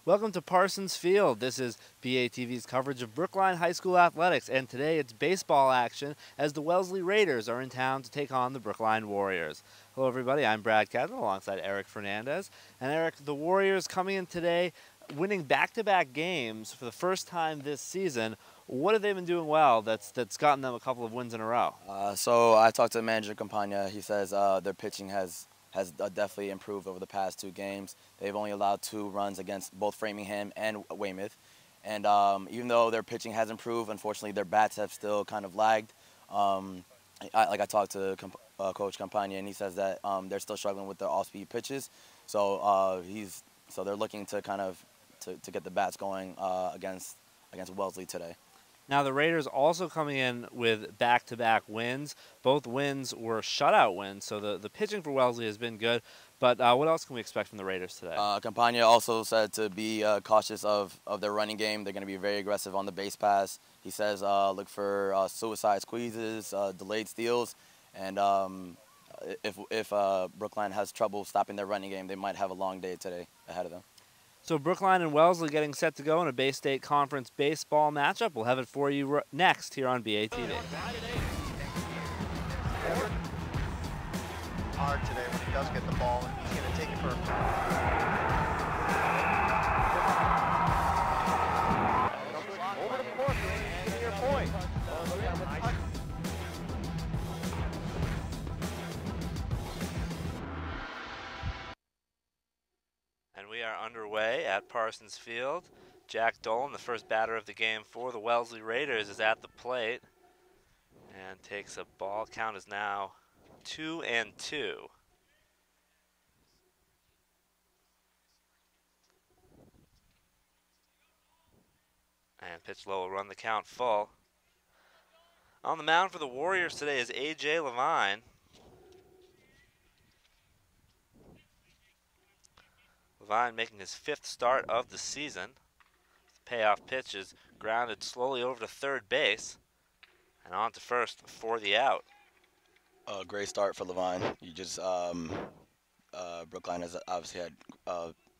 Welcome to Parsons Field. This is BATV's coverage of Brookline High School athletics, and today it's baseball action as the Wellesley Raiders are in town to take on the Brookline Warriors. Hello everybody, I'm Brad Cadman alongside Eric Fernandez. And Eric, the Warriors coming in today winning back-to-back games for the first time this season. What have they been doing well that's gotten them a couple of wins in a row? So I talked to the manager, Campagna. He says their pitching has definitely improved over the past two games. They've only allowed 2 runs against both Framingham and Weymouth. And even though their pitching has improved, unfortunately their bats have still kind of lagged. I talked to Coach Campagna, and he says that they're still struggling with their off-speed pitches. So they're looking to kind of to get the bats going against Wellesley today. Now, the Raiders also coming in with back-to-back wins. Both wins were shutout wins, so the pitching for Wellesley has been good. But what else can we expect from the Raiders today? Campagna also said to be cautious of their running game. They're going to be very aggressive on the base pass. He says look for suicide squeezes, delayed steals, and if Brookline has trouble stopping their running game, they might have a long day today ahead of them. So Brookline and Wellesley getting set to go in a Bay State Conference baseball matchup. We'll have it for you next here on BATV. Hard today when he does get the ball, and he's going to take it for over the court, and your point. And we are underway at Parsons Field. Jack Dolan, the first batter of the game for the Wellesley Raiders, is at the plate and takes a ball. Count is now 2-2. And pitch low will run the count full. On the mound for the Warriors today is A.J. Levine. Levine making his 5th start of the season. The payoff pitch is grounded slowly over to third base and on to first for the out. Great start for Levine. Brookline has obviously had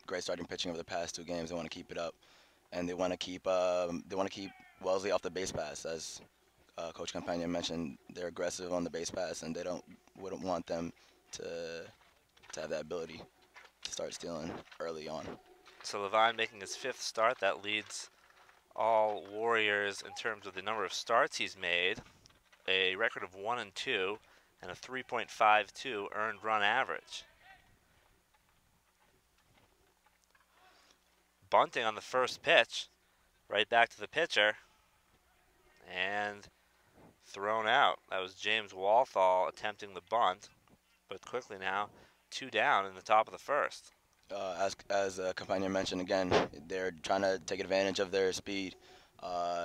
great starting pitching over the past 2 games. They want to keep it up, and they want to keep Wellesley off the base pass. As Coach Campagna mentioned, they're aggressive on the base pass, and wouldn't want them to have that ability to start stealing early on. So Levine making his 5th start. That leads all Warriors in terms of the number of starts he's made. A record of 1-2 and a 3.52 earned run average. Bunting on the first pitch, right back to the pitcher, and thrown out. That was James Walthall attempting the bunt, but quickly now 2 down in the top of the first. As Campagna mentioned again, they're trying to take advantage of their speed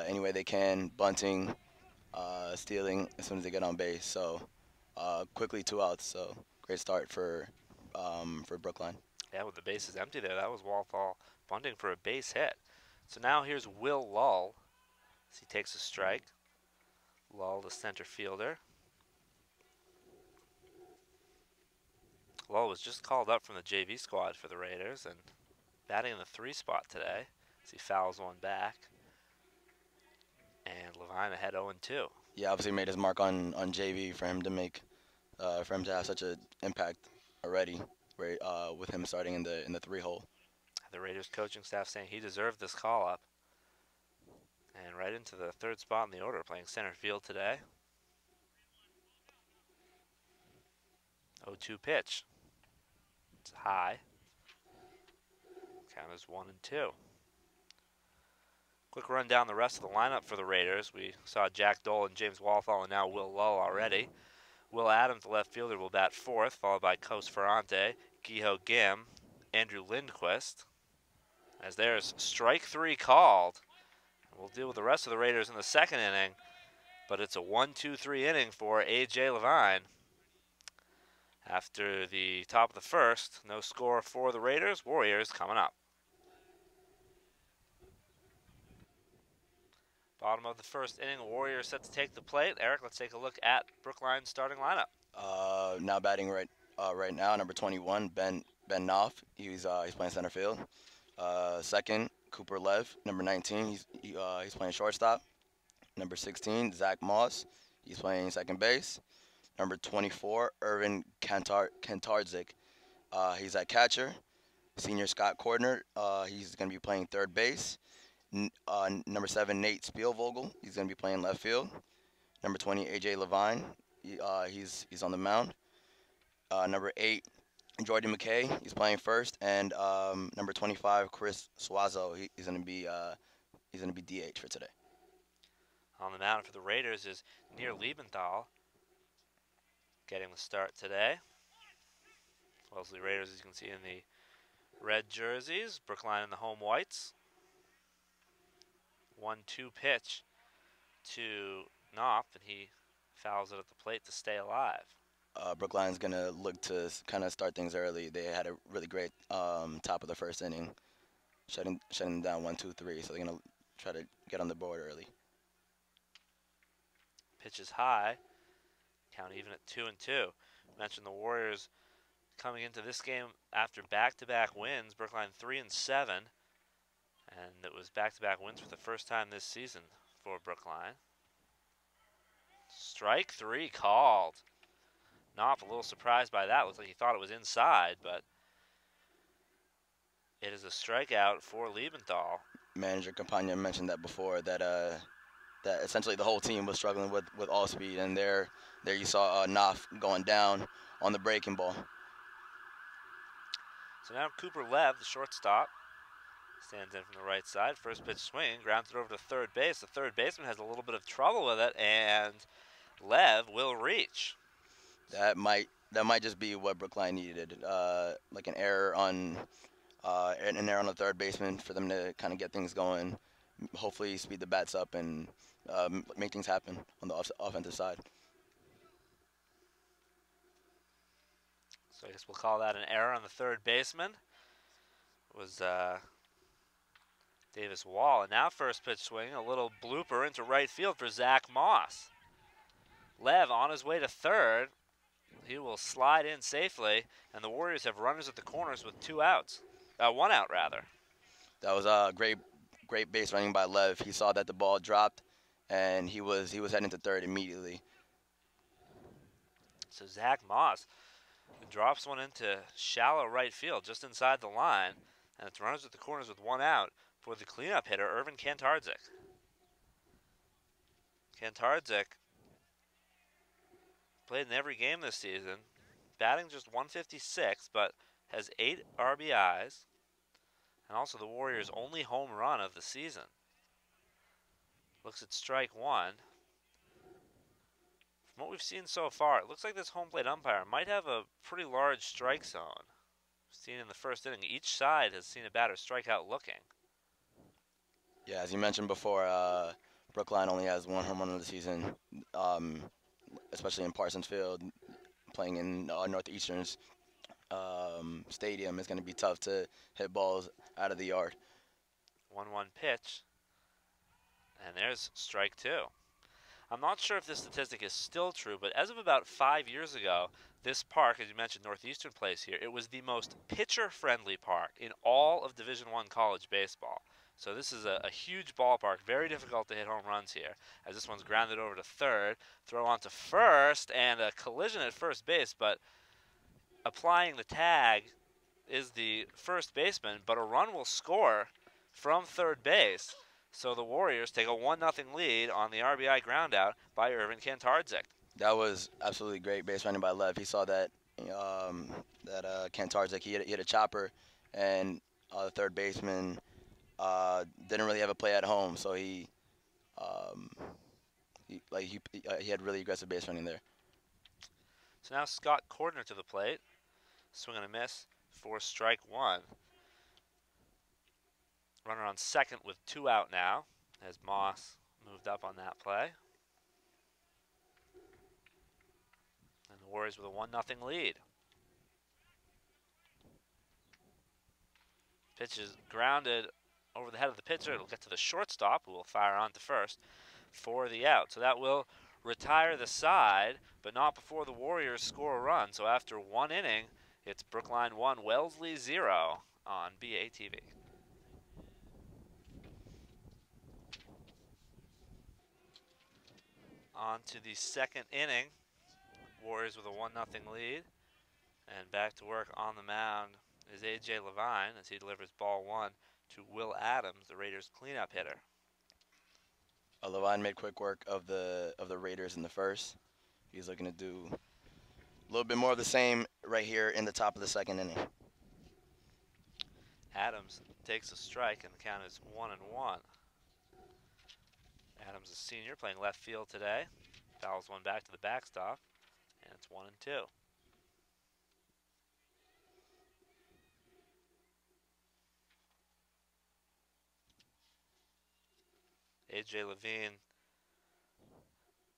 any way they can, bunting, stealing as soon as they get on base. So quickly 2 outs. So great start for Brookline. Yeah, with the bases empty there, that was Walthall bunting for a base hit. So now here's Will Lull as he takes a strike. Lull, the center fielder. Lull was just called up from the JV squad for the Raiders and batting in the 3 spot today as he fouls one back. And Levine ahead 0-2. Yeah, obviously made his mark on JV for him to have such an impact already, right, with him starting in the 3-hole. The Raiders coaching staff saying he deserved this call up. And right into the 3rd spot in the order, playing center field today. 0-2 pitch. It's high. Count is 1-2. Quick run down the rest of the lineup for the Raiders. We saw Jack Dolan, James Walthall, and now Will Lull already. Will Adams, the left fielder, will bat 4th, followed by Cos Ferrante, Giho Gim, Andrew Lindquist. As there's strike 3 called. We'll deal with the rest of the Raiders in the 2nd inning, but it's a 1-2-3 inning for A.J. Levine. After the top of the 1st, no score for the Raiders. Warriors coming up. Bottom of the 1st inning, Warriors set to take the plate. Eric, let's take a look at Brookline's starting lineup. Now batting right now, number 21, Ben Knopf. He's playing center field. Second, Cooper Lev, number 19. He's playing shortstop. Number 16, Zach Moss. He's playing second base. Number 24, Irvin Kantarzik. He's at catcher. Senior Scott Cordner. He's going to be playing third base. Number 7, Nate Spielvogel. He's going to be playing left field. Number 20, AJ Levine. He's on the mound. Number 8, Jordan McKay. He's playing first, and number 25, Chris Suazo. He's going to be DH for today. On the mound for the Raiders is Nir Liebenthal, getting the start today. Wellesley Raiders, as you can see, in the red jerseys. Brookline in the home whites. 1-2 pitch to Knopf, and he fouls it at the plate to stay alive. Brookline's going to look to kind of start things early. They had a really great top of the first inning, shutting them down 1-2-3, so they're going to try to get on the board early. Pitch is high. Count even at 2-2. Mentioned the Warriors coming into this game after back-to-back wins. Brookline 3-7, and it was back-to-back wins for the first time this season for Brookline. Strike 3 called. Knopf a little surprised by that. Looks like he thought it was inside, but it is a strikeout for Liebenthal. Manager Campagna mentioned that before, that essentially the whole team was struggling with all speed, and there you saw Knopf going down on the breaking ball. So now Cooper Lev, the shortstop, stands in from the right side. First pitch swing, grounds it over to third base. The third baseman has a little bit of trouble with it, and Lev will reach. That might just be what Brookline needed, like an error on the third baseman for them to kind of get things going. Hopefully speed the bats up and make things happen on the offensive side. So I guess we'll call that an error on the third baseman. It was Davis Wall. And now first pitch swing, a little blooper into right field for Zach Moss. Lev on his way to third. He will slide in safely, and the Warriors have runners at the corners with 2 outs. 1 out, rather. That was a great base running by Lev. He saw that the ball dropped, and he was heading to third immediately. So Zach Moss drops one into shallow right field, just inside the line, and it's runners at the corners with 1 out for the cleanup hitter, Irvin Kantarzik. Kantarzik played in every game this season, batting just 156, but has 8 RBIs, and also the Warriors' only home run of the season. Looks at strike 1. From what we've seen so far, it looks like this home plate umpire might have a pretty large strike zone. We've seen in the first inning, each side has seen a batter strike out looking. Yeah, as you mentioned before, Brookline only has 1 home run of the season, especially in Parsons Field. Playing in Northeastern's stadium is going to be tough to hit balls out of the yard. 1-1 pitch, and there's strike 2. I'm not sure if this statistic is still true, but as of about 5 years ago, this park, as you mentioned, Northeastern plays here, it was the most pitcher-friendly park in all of Division I college baseball. So this is a huge ballpark, very difficult to hit home runs here, as this one's grounded over to third, throw on to first, and a collision at first base, but applying the tag is the first baseman, but a run will score from third base. So the Warriors take a 1-0 lead on the RBI groundout by Irvin Kantarzik. That was absolutely great base running by Lev. He saw that Kantarzik, he hit a chopper, and the third baseman didn't really have a play at home, so he had really aggressive base running there. So now Scott Cordner to the plate. Swing and a miss for strike 1. Runner on second with 2 out now, as Moss moved up on that play. And the Warriors with a 1-0 lead. Pitch is grounded over the head of the pitcher. It'll get to the shortstop, who will fire on to first for the out. So that will retire the side, but not before the Warriors score a run. So after 1 inning, it's Brookline 1, Wellesley 0 on BATV. On to the second inning. Warriors with a 1-0 lead. And back to work on the mound is A.J. Levine as he delivers ball one to Will Adams, the Raiders' cleanup hitter. Levine made quick work of the Raiders in the first. He's looking to do a little bit more of the same right here in the top of the second inning. Adams takes a strike, and the count is 1-1. Adams, a senior, playing left field today. Fouls one back to the backstop, and it's 1-2. A.J. Levine,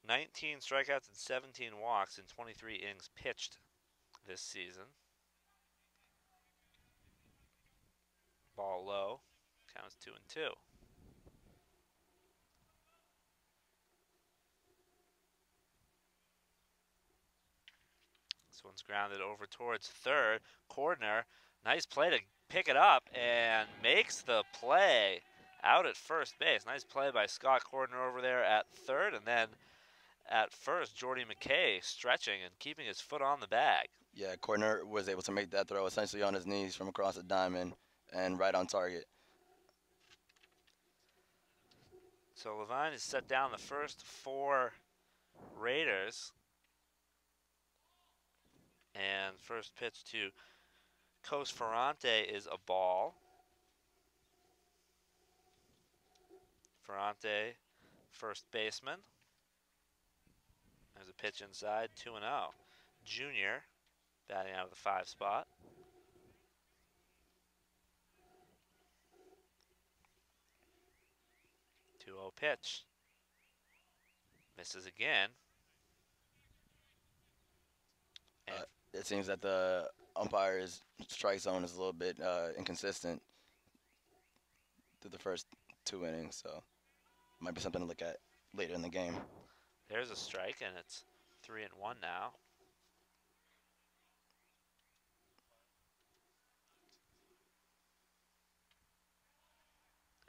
19 strikeouts and 17 walks in 23 innings pitched this season. Ball low, count is 2-2. This one's grounded over towards third. Cordner, nice play to pick it up and makes the play out at first base. Nice play by Scott Cordner over there at third, and then at first, Jordy McKay stretching and keeping his foot on the bag. Yeah, Cordner was able to make that throw essentially on his knees from across the diamond and right on target. So Levine has set down the first four Raiders. And first pitch to Cos Ferrante is a ball. Ferrante, first baseman. There's a pitch inside, 2-0. Junior, batting out of the 5 spot. Two-0 pitch. Misses again. And It seems that the umpire's strike zone is a little bit inconsistent through the first 2 innings, so might be something to look at later in the game. There's a strike, and it's 3-1 now.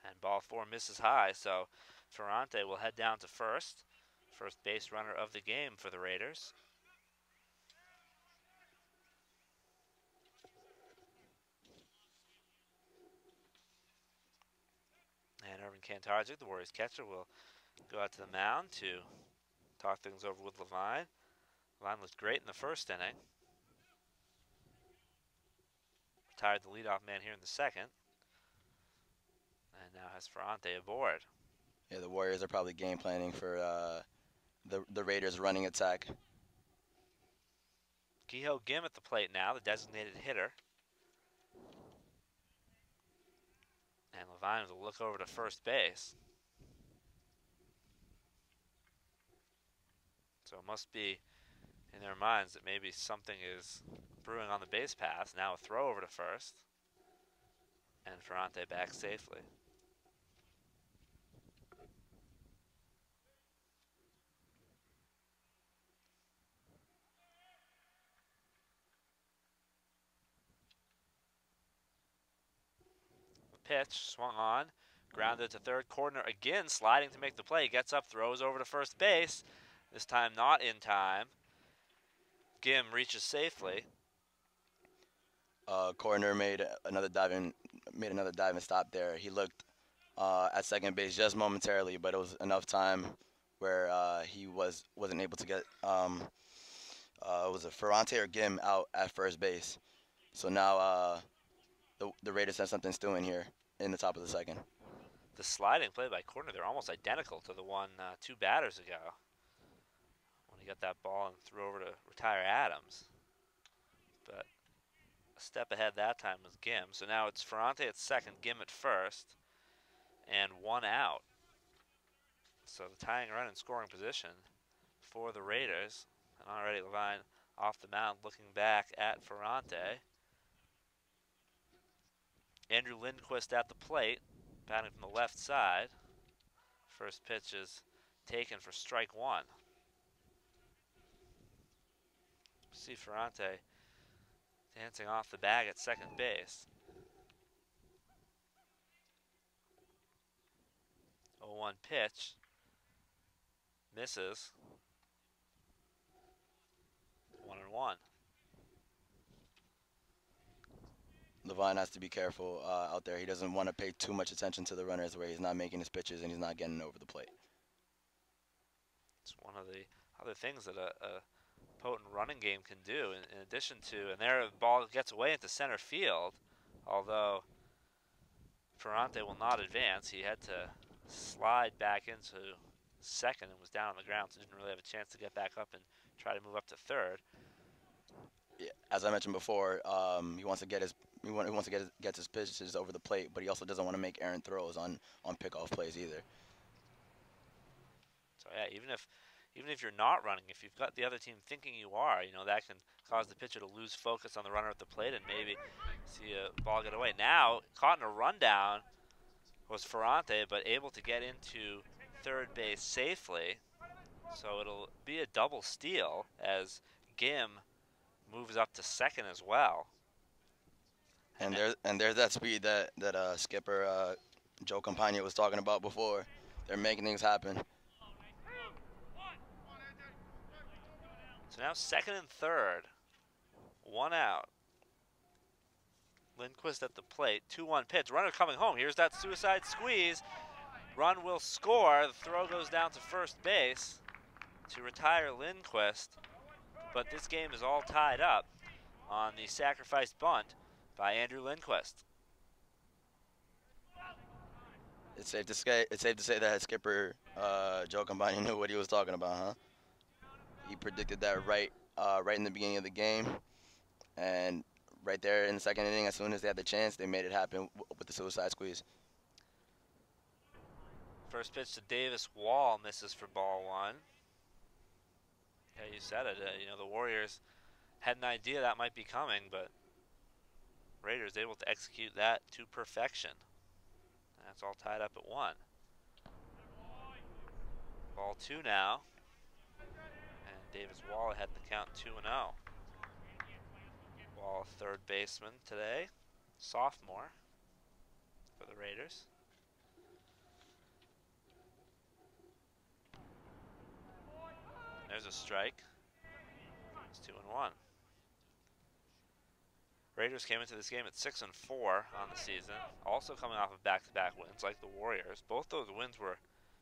And ball 4 misses high, so Ferrante will head down to first. First base runner of the game for the Raiders. And Irvin Kantarczyk, the Warriors catcher, will go out to the mound to talk things over with Levine. Levine looked great in the first inning. Retired the leadoff man here in the second. And now has Ferrante aboard. Yeah, the Warriors are probably game planning for the Raiders' running attack. Kehoe Gim at the plate now, the designated hitter. And Levine will look over to first base. So it must be in their minds that maybe something is brewing on the base pass. Now a throw over to first. And Ferrante back safely. Pitch swung on, grounded to third. Cordner again sliding to make the play. Gets up, throws over to first base. This time not in time. Gim reaches safely. Cordner made another diving stop there. He looked at second base just momentarily, but it was enough time where he wasn't able to get was it Ferrante or Gim out at first base. So now the Raiders have something stewing here in the top of the second. The sliding play by Cordner, they're almost identical to the one 2 batters ago when he got that ball and threw over to retire Adams. But a step ahead that time was Gim. So now it's Ferrante at second, Gim at first, and 1 out. So the tying run in scoring position for the Raiders. And already Levine off the mound looking back at Ferrante. Andrew Lindquist at the plate, batting from the left side. First pitch is taken for strike 1. See Ferrante dancing off the bag at second base. 0-1 pitch. Misses. 2-1. Levine has to be careful out there. He doesn't want to pay too much attention to the runners where he's not making his pitches and he's not getting over the plate. It's one of the other things that a potent running game can do in addition to, and there the ball gets away into center field, although Ferrante will not advance. He had to slide back into second and was down on the ground, so didn't really have a chance to get back up and try to move up to third. Yeah, as I mentioned before, he wants to get his pitches over the plate, but he also doesn't want to make errant throws on pickoff plays either. So yeah, even if you're not running, if you've got the other team thinking you are, that can cause the pitcher to lose focus on the runner at the plate and maybe see a ball get away. Now, caught in a rundown was Ferrante, but able to get into third base safely. So it'll be a double steal as Gim moves up to second as well. And there's that speed that skipper Joe Campagna was talking about before. They're making things happen. So now second and third, 1 out. Lindquist at the plate, 2-1 pitch. Runner coming home. Here's that suicide squeeze. Run will score. The throw goes down to first base to retire Lindquist. But this game is all tied up on the sacrifice bunt by Andrew Lindquist. It's safe to say that skipper Joe Campagna knew what he was talking about, huh? He predicted that right in the beginning of the game, and right there in the second inning, as soon as they had the chance, they made it happen with the suicide squeeze. First pitch to Davis Wall misses for ball 1. Yeah, you said it. The Warriors had an idea that might be coming, but Raiders able to execute that to perfection. That's all tied up at 1. Ball 2 now. And Davis Wall had the count 2-0. Wall, third baseman today, sophomore for the Raiders. There's a strike. It's 2-1. Raiders came into this game at 6-4 on the season, also coming off of back-to-back wins like the Warriors. Both those wins were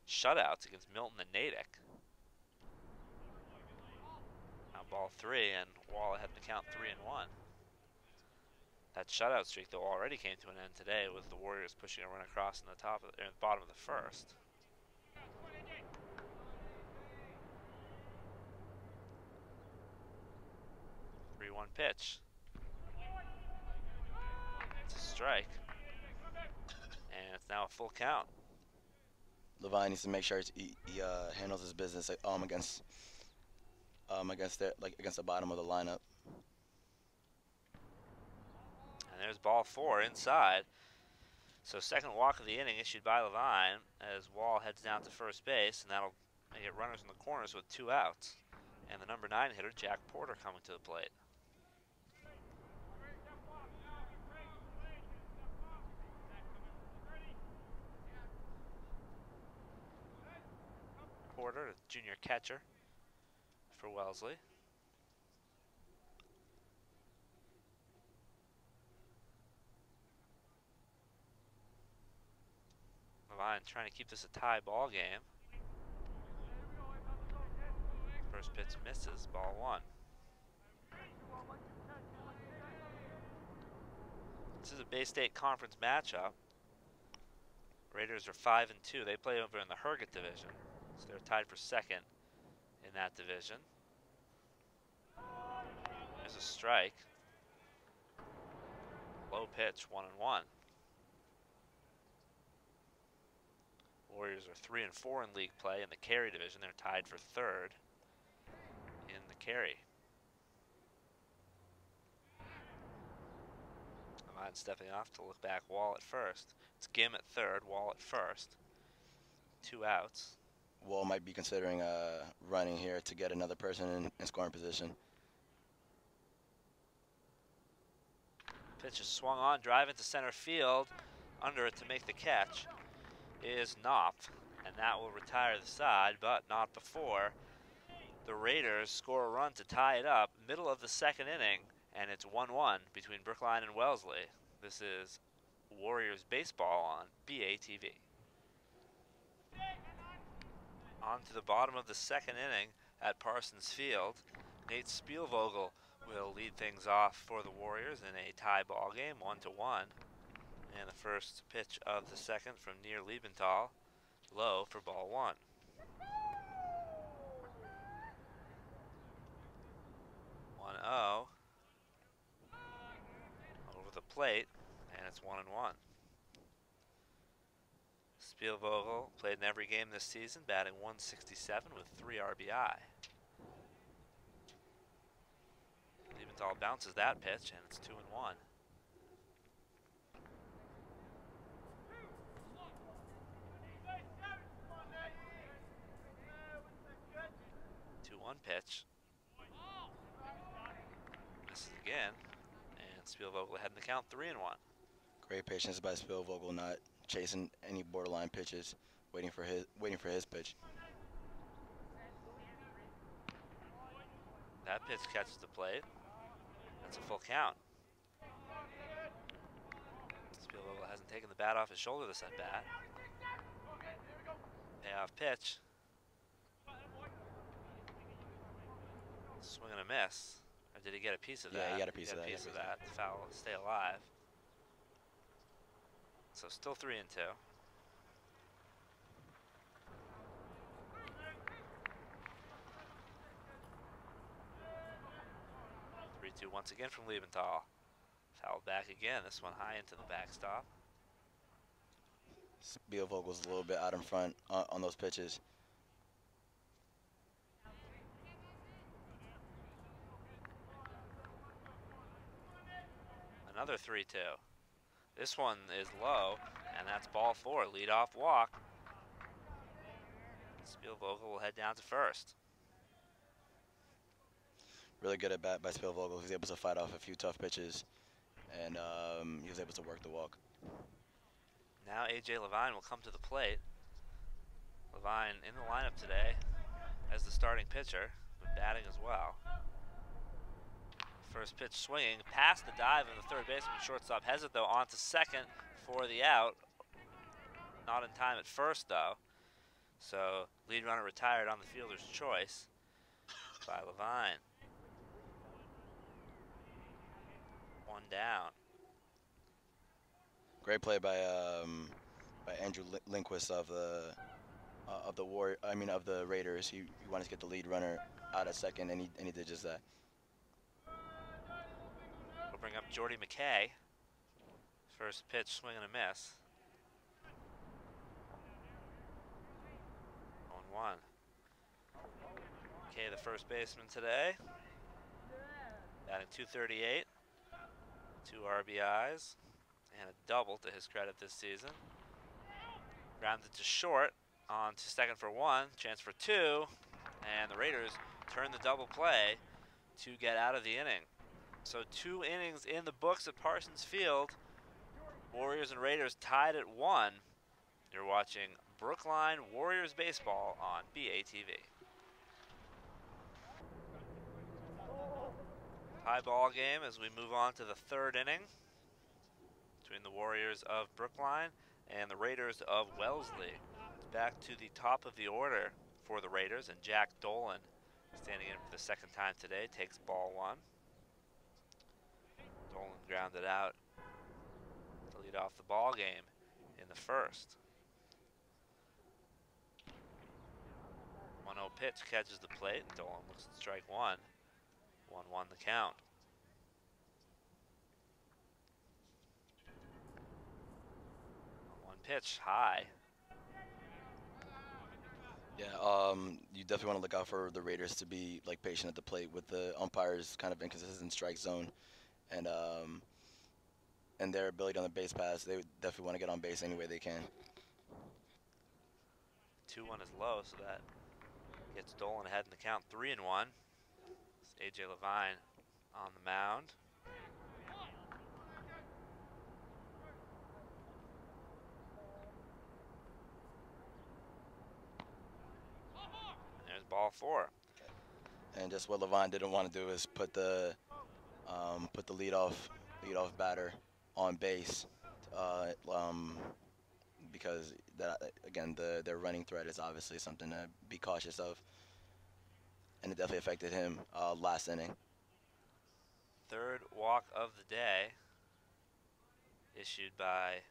shutouts against Milton and Natick. Now ball 3, and Wall had the count 3-1. That shutout streak, though, already came to an end today with the Warriors pushing a run across in the bottom of the first. One pitch. It's a strike. And it's now a full count. Levine needs to make sure he handles his business against the bottom of the lineup. And there's ball 4 inside. So second walk of the inning issued by Levine as Wall heads down to first base, and that'll make it runners in the corners with 2 outs. And the number 9 hitter, Jack Porter, coming to the plate. Porter, a junior catcher for Wellesley. Levine trying to keep this a tie ball game. First pitch misses, ball 1. This is a Bay State Conference matchup. Raiders are 5-2. They play over in the Herget division, so they're tied for second in that division. There's a strike. Low pitch, 1-1. Warriors are 3-4 in league play in the Cary division. They're tied for third in the Cary. Levine stepping off to look back. Wall at first. It's Gim at third, Wall at first. 2 outs. Wall might be considering running here to get another person in scoring position. Pitch is swung on, drive into center field. Under it to make the catch is Knopf, and that will retire the side, but not before. the Raiders score a run to tie it up, middle of the second inning, and it's 1-1 between Brookline and Wellesley. This is Warriors baseball on BATV. On to the bottom of the second inning at Parsons Field. Nate Spielvogel will lead things off for the Warriors in a tie ball game, 1-1. And the first pitch of the second from near Liebenthal, low for ball one. 1-0 over the plate, and it's 1-1. Spielvogel played in every game this season, batting .167 with 3 RBI. Liebenthal bounces that pitch, and it's 2-1. 2-1 pitch. Misses again, and Spielvogel ahead in the count, 3-1. Great patience by Spielvogel, not chasing any borderline pitches, waiting for his pitch. That pitch catches the plate. That's a full count. Spielvogel hasn't taken the bat off his shoulder this at bat. Payoff pitch. Swing and a miss. Or did he get a piece of that? Yeah, he got a piece of that. The foul, stay alive. So still 3-2. 3-2 once again from Liebenthal. Fouled back again, this one high into the backstop. Spielvogel's a little bit out in front on those pitches. Another 3-2. This one is low, and that's ball 4, leadoff walk. Spielvogel will head down to first. Really good at bat by Spielvogel. He was able to fight off a few tough pitches, and he was able to work the walk. Now A.J. Levine will come to the plate. Levine in the lineup today as the starting pitcher, but batting as well. First pitch swinging, past the dive of the third baseman. Shortstop has it though, on to second for the out. Not in time at first though. So lead runner retired on the fielder's choice by Levine. One down. Great play by Andrew Lindquist of the Raiders. He wanted to get the lead runner out at second, and he did just that. We'll bring up Jordy McKay. First pitch, swing and a miss. 1-1. McKay, the first baseman today. Batting .238, 2 RBIs, and a double to his credit this season. Grounded to short, on to second for 1, chance for 2, and the Raiders turn the double play to get out of the inning. So 2 innings in the books at Parsons Field. Warriors and Raiders tied at 1. You're watching Brookline Warriors baseball on BATV. High ball game as we move on to the third inning between the Warriors of Brookline and the Raiders of Wellesley. Back to the top of the order for the Raiders, and Jack Dolan, standing in for the second time today, takes ball 1. Dolan grounded out to lead off the ball game in the first. 1-0 pitch catches the plate, and Dolan looks at strike 1. 1-1 the count. One pitch high. Yeah, you definitely want to look out for the Raiders to be patient at the plate with the umpires' kind of inconsistent strike zone, and their ability on the base pass. They definitely want to get on base any way they can. 2-1 is low, so that gets Dolan ahead in the count. 3-1. It's A.J. Levine on the mound. And there's ball 4. And just what Levine didn't want to do is put the leadoff batter on base, because that again their running threat is obviously something to be cautious of, and it definitely affected him last inning. Third walk of the day issued by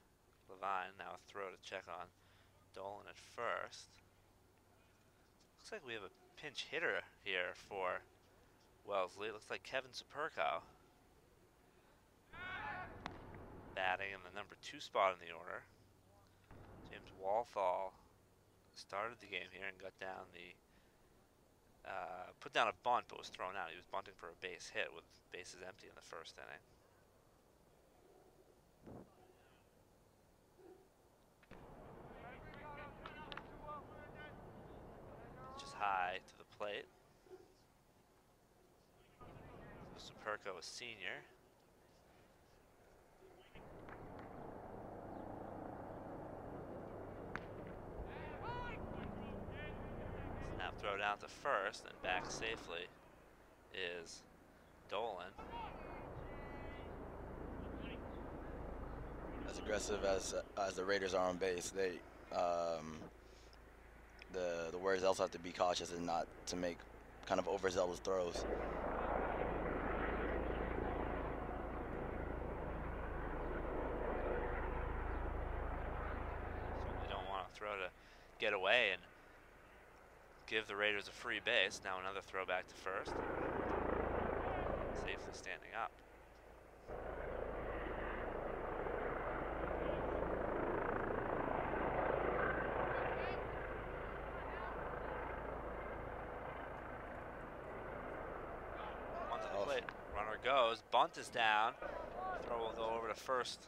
Levine. Now a throw to check on Dolan at first. Looks like we have a pinch hitter here for Wellesley. It looks like Kevin Superco batting in the number 2 spot in the order. James Walthall started the game here and got down the put down a bunt, but was thrown out. He was bunting for a base hit with bases empty in the first inning. Just high to the plate. Superco, a senior. Snap throw down to first, and back safely is Dolan. As aggressive as the Raiders are on base, they the Warriors also have to be cautious and not to make kind of overzealous throws. Certainly don't want to throw to get away and give the Raiders a free base. Now another throw back to first. Safely standing up. One to the plate. Runner goes. Bunt is down. Throw will go over to first.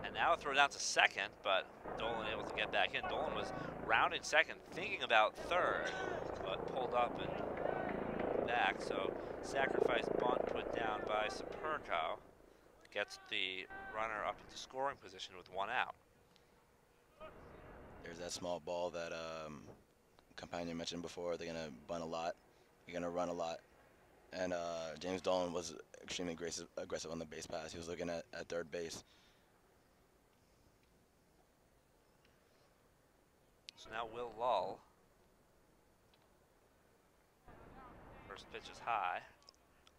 And now a throw down to second, but Dolan able to get back in. Dolan was rounding second, thinking about third, but pulled up and back. So sacrifice bunt put down by Superco gets the runner up into scoring position with 1 out. There's that small ball that Companion mentioned before. They're gonna bunt a lot. They're gonna run a lot. And James Dolan was extremely aggressive on the base pass. He was looking at third base. So now Will Lull. First pitch is high.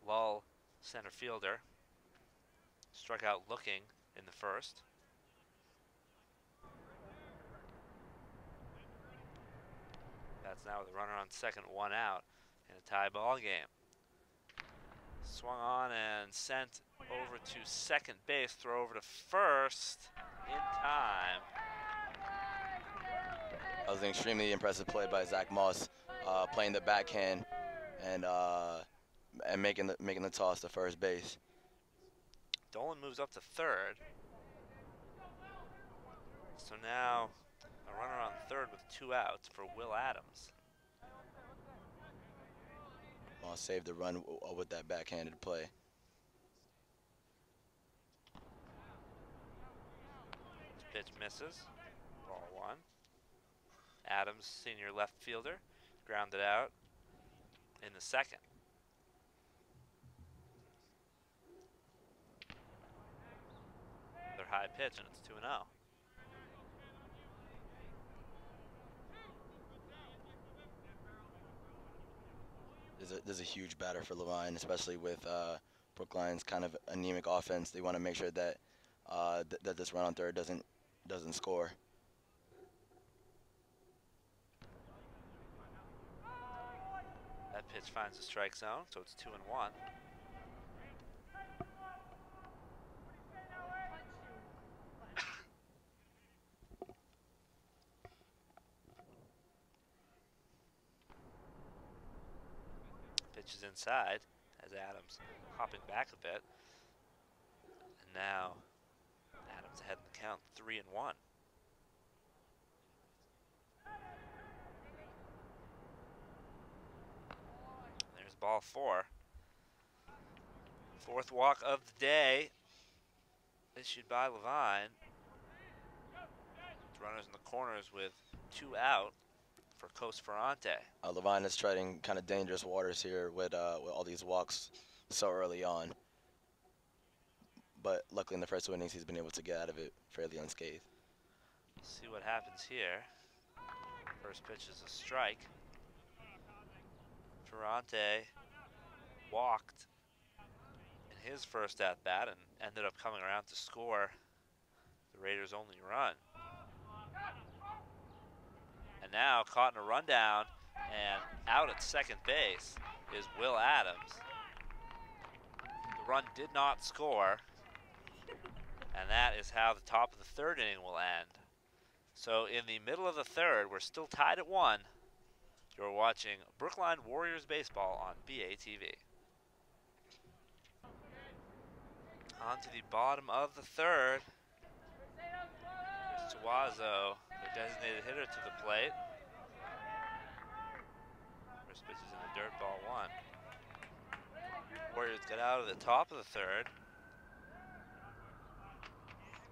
Lull, center fielder, struck out looking in the first. That's now with a runner on second, 1 out in a tie ball game. Swung on and sent over to second base. Throw over to first in time. That was an extremely impressive play by Zach Moss, playing the backhand and making the toss to first base. Dolan moves up to third. So now a runner on third with 2 outs for Will Adams. Moss saved the run with that backhanded play. Pitch misses. Ball 1. Adams, senior left fielder, grounded out in the second. Their high pitch, and it's 2-0. There's a huge batter for Levine, especially with Brookline's kind of anemic offense. They want to make sure that that this run on third doesn't score. That pitch finds the strike zone, so it's 2-1. Pitch is inside as Adams hopping back a bit. And now Adams ahead in the count, 3-1. There's ball 4. Fourth walk of the day issued by Levine. Runners in the corners with 2 out for Coast Ferrante. Levine is treading kind of dangerous waters here with all these walks so early on. But luckily in the first 2 innings, he's been able to get out of it fairly unscathed. See what happens here. First pitch is a strike. Ferrante walked in his first at-bat and ended up coming around to score the Raiders' only run. And now caught in a rundown and out at second base is Will Adams. The run did not score, and that is how the top of the third inning will end. So in the middle of the third, we're still tied at 1. You're watching Brookline Warriors baseball on BATV. On to the bottom of the third. Suazo, the designated hitter, to the plate. First pitch is in the dirt, ball 1. Warriors get out of the top of the third.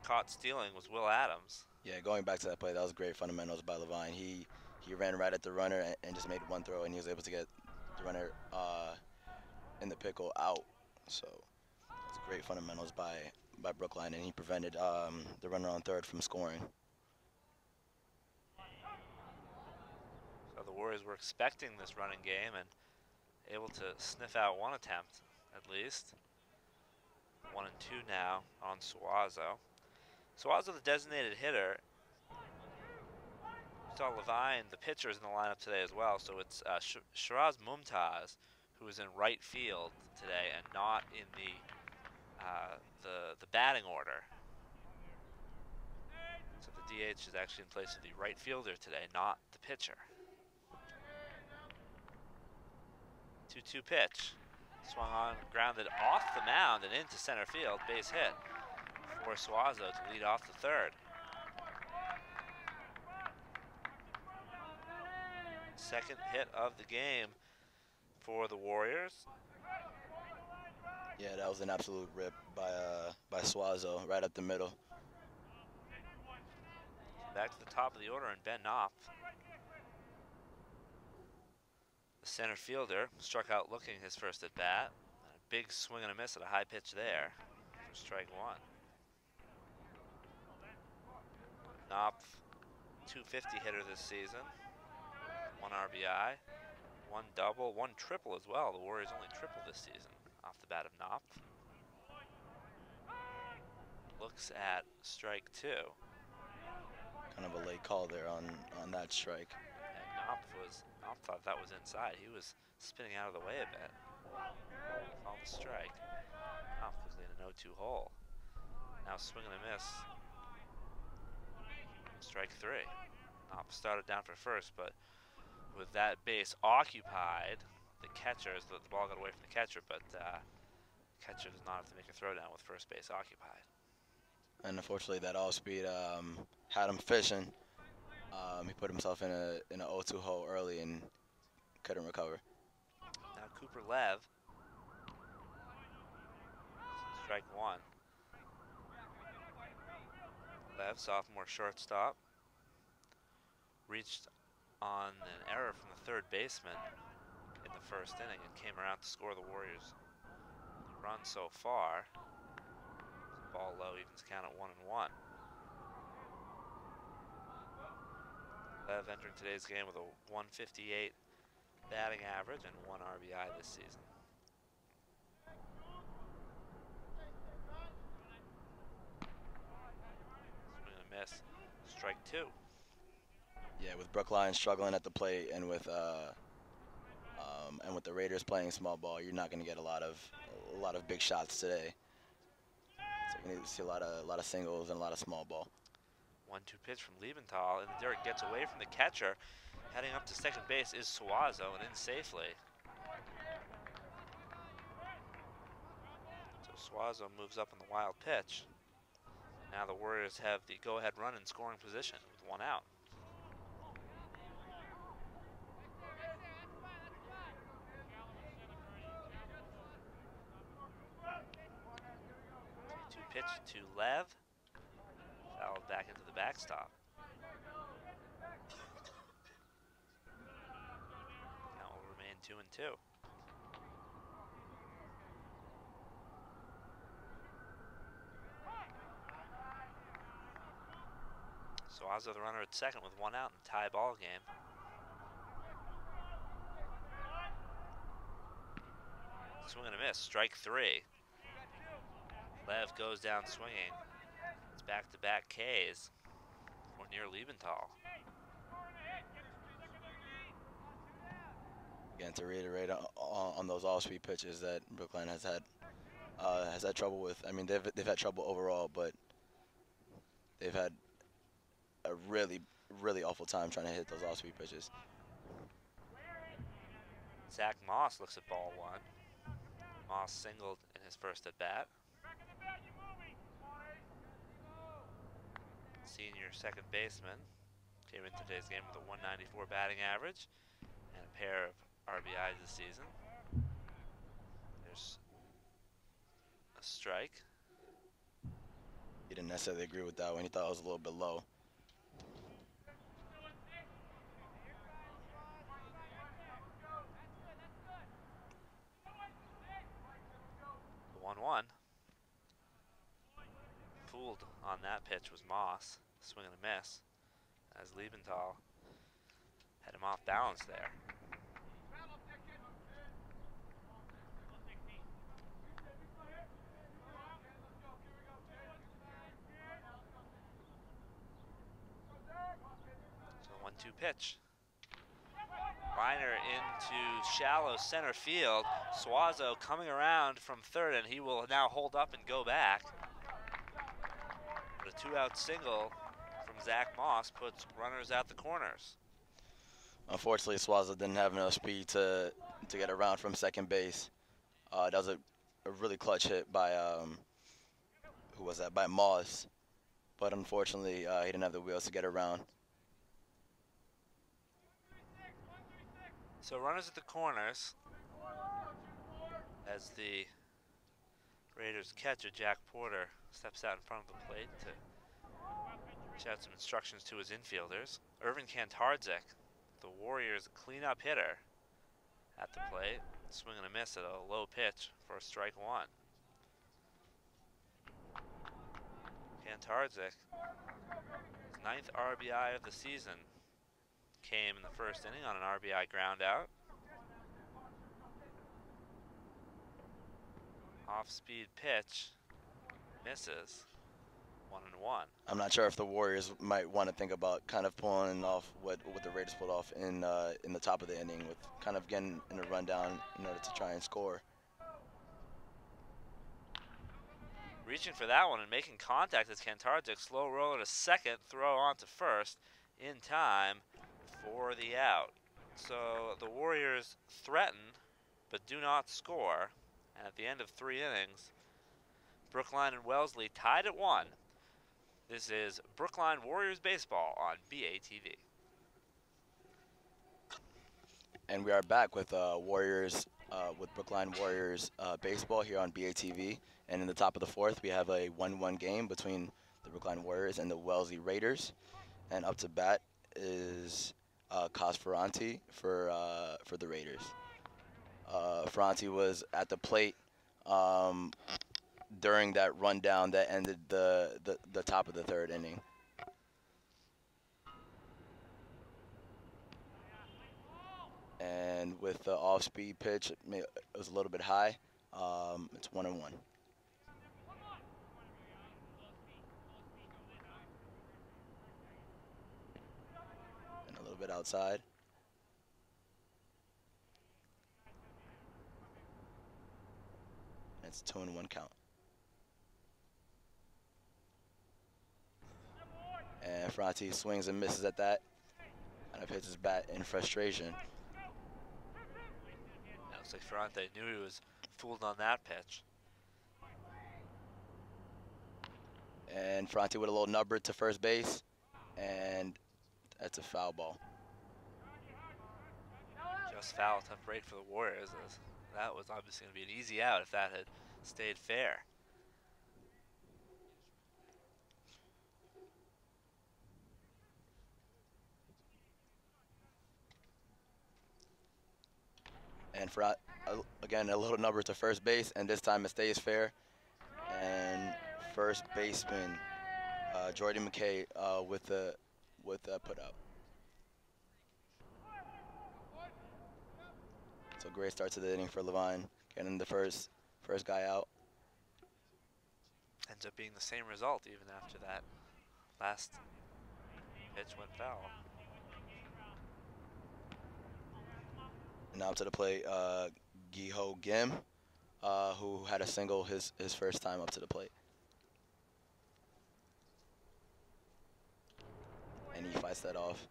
Caught stealing was Will Adams. Yeah, going back to that play, that was great fundamentals by Levine. He ran right at the runner and just made one throw, and he was able to get the runner in the pickle out. So it's great fundamentals by Brookline, and he prevented the runner on third from scoring. So the Warriors were expecting this running game and able to sniff out one attempt at least. 1 and 2 now on Suazo. Suazo, the designated hitter. We saw Levine, the pitcher, is in the lineup today as well. So it's Shiraz Mumtaz, who is in right field today and not in the batting order. So the DH is actually in place of the right fielder today, not the pitcher. 2-2 pitch. Swung on, grounded off the mound and into center field. Base hit for Suazo to lead off the third. Second hit of the game for the Warriors. Yeah, that was an absolute rip by Suazo right up the middle. Back to the top of the order and Ben Knopf. The center fielder struck out looking his first at bat. A big swing and a miss at a high pitch there for strike 1. Knopf, 250 hitter this season. 1 RBI, 1 double, 1 triple as well. The Warriors only triple this season off the bat of Knopf. Looks at strike 2. Kind of a late call there on that strike. And Knopf thought that was inside. He was spinning out of the way a bit. Called the strike. Knopf quickly in a 0-2 hole. Now swing and a miss. Strike 3. Knopf started down for first, but with that base occupied, the ball got away from the catcher, but the catcher does not have to make a throw down with first base occupied. And unfortunately, that off speed had him fishing. He put himself in a 0-2 hole early and couldn't recover. Now Cooper Lev. Strike 1. Lev, sophomore shortstop, reached on an error from the third baseman in the first inning and came around to score the Warriors' run so far. Ball low, evens count at 1-1. Lev entering today's game with a 158 batting average and 1 RBI this season. Swing and a miss. Strike 2. Yeah, with Brookline struggling at the plate and with the Raiders playing small ball, you're not going to get a lot of big shots today. So we need to see a lot of singles and a lot of small ball. 1-2 pitch from Liebenthal, and Derek gets away from the catcher. Heading up to second base is Suazo, and in safely. So Suazo moves up on the wild pitch. Now the Warriors have the go-ahead run in scoring position with 1 out. 2 pitch to Lev. Fouled back into the backstop. 2-2. Suazo, the runner at second with 1 out in the tie ball game. Swing and a miss, strike 3. Lev goes down swinging. It's back-to-back Ks for near Liebenthal. Again, to reiterate on those off-speed pitches that Brookline has had trouble with. I mean, they've had trouble overall, but they've had a really awful time trying to hit those off-speed pitches. Zach Moss looks at ball 1. Moss singled in his first at-bat. Senior second baseman came in today's game with a 194 batting average and a pair of RBIs this season. There's a strike. He didn't necessarily agree with that one. He thought it was a little bit low. The 1-1. Fooled on that pitch was Moss. Swing and a miss as Liebenthal had him off balance there. So 1-2 pitch. Liner into shallow center field. Suazo coming around from third, and he will now hold up and go back. But a 2-out single from Zach Moss puts runners at the corners. Unfortunately, Suazo didn't have enough speed to get around from second base. That was a really clutch hit by who was that? By Moss. But unfortunately, he didn't have the wheels to get around. So runners at the corners as the Raiders catcher, Jack Porter, steps out in front of the plate to shout some instructions to his infielders. Irvin Kantardzik, the Warriors' cleanup hitter, at the plate. Swing and a miss at a low pitch for a strike 1. Kantardzik, his 9th RBI of the season, came in the first inning on an RBI ground out. Off-speed pitch, misses, 1-1. I'm not sure if the Warriors might want to think about kind of pulling off what the Raiders pulled off in the top of the inning, with kind of getting in a rundown in order to try and score. Reaching for that one and making contact as Kantardzik, slow roller to second, throw on to first in time for the out. So the Warriors threaten but do not score. And at the end of 3 innings, Brookline and Wellesley tied at 1. This is Brookline Warriors baseball on BATV. And we are back with with Brookline Warriors baseball here on BATV. And in the top of the 4th, we have a 1-1 game between the Brookline Warriors and the Wellesley Raiders. And up to bat is Cos Ferranti for the Raiders. Ferranti was at the plate during that rundown that ended the top of the 3rd inning. And with the off-speed pitch, it was a little bit high. It's 1-1. And a little bit outside. It's 2-1 count. And Ferranti swings and misses at that. Kind of hits his bat in frustration. Looks like Ferranti knew he was fooled on that pitch. And Ferranti with a little nubber to first base. And that's a foul ball. Just foul, tough break for the Warriors. As that was obviously going to be an easy out if that had stayed fair. And for again, a little number to first base, and this time it stays fair. And first baseman Jordy McKay with a put out. So great start to the inning for Levine, getting the first guy out. Ends up being the same result even after that last pitch went foul. And now to the plate, Giho Gim, who had a single his first time up to the plate. And he fights that off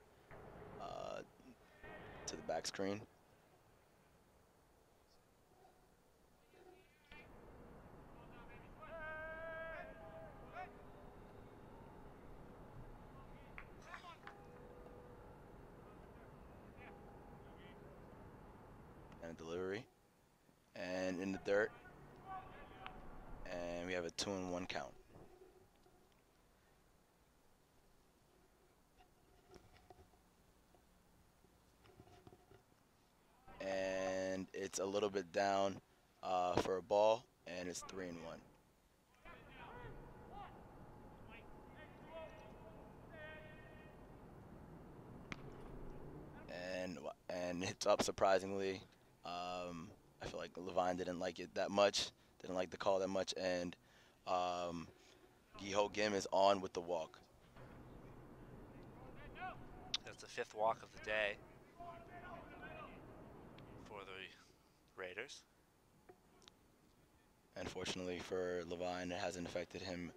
to the back screen. And a delivery. And in the dirt. And we have a 2-1 count. And it's a little bit down for a ball, and it's 3-1. And it's up surprisingly. I feel like Levine didn't like it that much, didn't like the call that much, and Giho Gim is on with the walk. That's the 5th walk of the day for the Raiders. Unfortunately for Levine, it hasn't affected him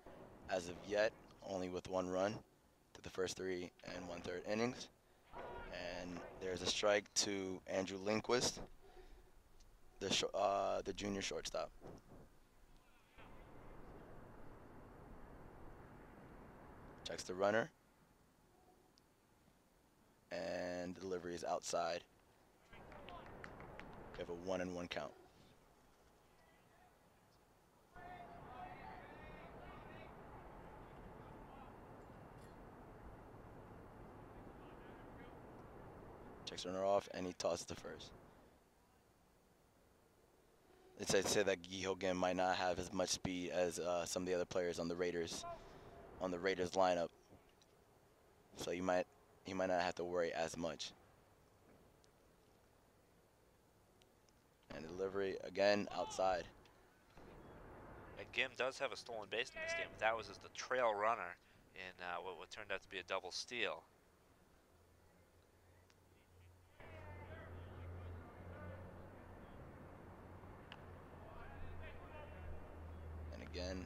as of yet, only with 1 run to the first 3 1/3 innings. And there's a strike to Andrew Lindquist, the junior shortstop. Checks the runner. And the delivery is outside. We have a 1-1 count. Checks the runner off, and he tosses to first. It's safe to say that Giho Gim might not have as much speed as some of the other players on the Raiders lineup. So he might not have to worry as much. And delivery again outside. And Gim does have a stolen base in this game, but that was as the trail runner in what turned out to be a double steal. And again,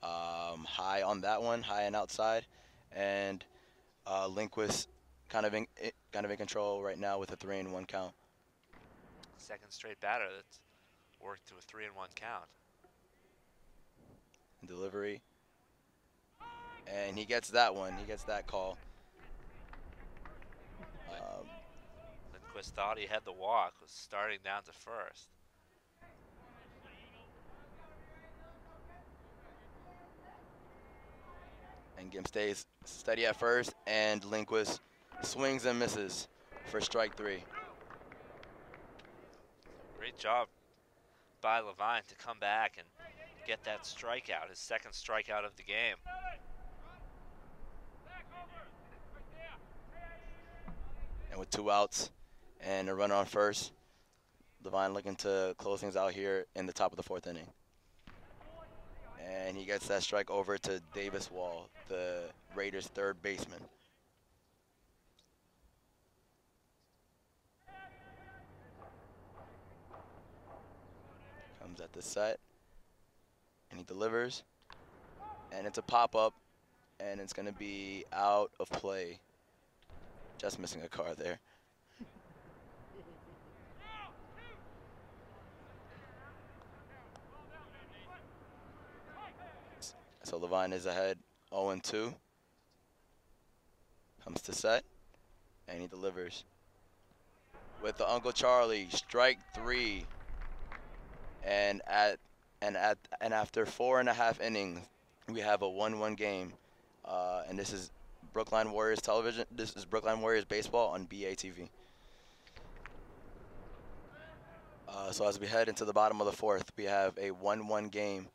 high on that one, high and outside, and Lindquist kind of in control right now with a 3-1 count. Second straight batter that's worked to a 3-1 count. And delivery, and he gets that one. He gets that call. Lindquist thought he had the walk, was starting down to first. And Gim stays steady at first, and Lindquist swings and misses for strike 3. Great job by Levine to come back and get that strikeout, his second strikeout of the game. And with 2 outs and a runner on first, Levine looking to close things out here in the top of the 4th inning. And he gets that strike over to Davis Wall, the Raiders' 3rd baseman. Comes at the set, and he delivers. And it's a pop-up, and it's going to be out of play. Just missing a car there. So Levine is ahead 0-2. Comes to set, and he delivers. With the Uncle Charlie, strike 3. And after 4.5 innings, we have a 1-1 game. And this is Brookline Warriors television. This is Brookline Warriors baseball on BATV. So as we head into the bottom of the fourth, we have a 1-1 game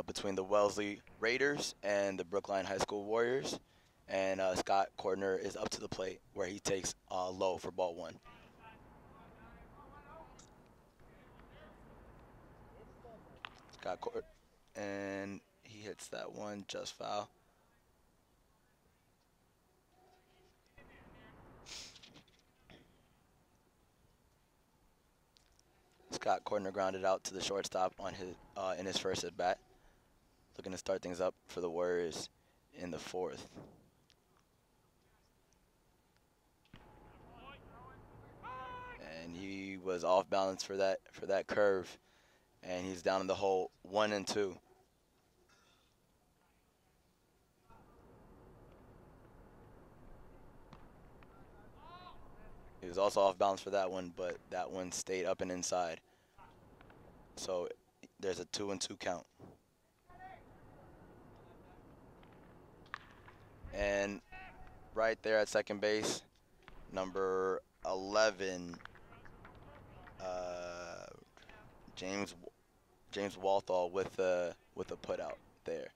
between the Wellesley Raiders and the Brookline High School Warriors. And Scott Cordner is up to the plate where he takes low for ball one. Scott Cordner, and he hits that one just foul. Scott Cordner grounded out to the shortstop on his in his first at bat. Looking to start things up for the Warriors in the fourth. And he was off balance for that curve, and he's down in the hole 1-2. He was also off balance for that one, but that one stayed up and inside. So there's a 2-2 count. And right there at second base, number 11, James Walthall with a put out there.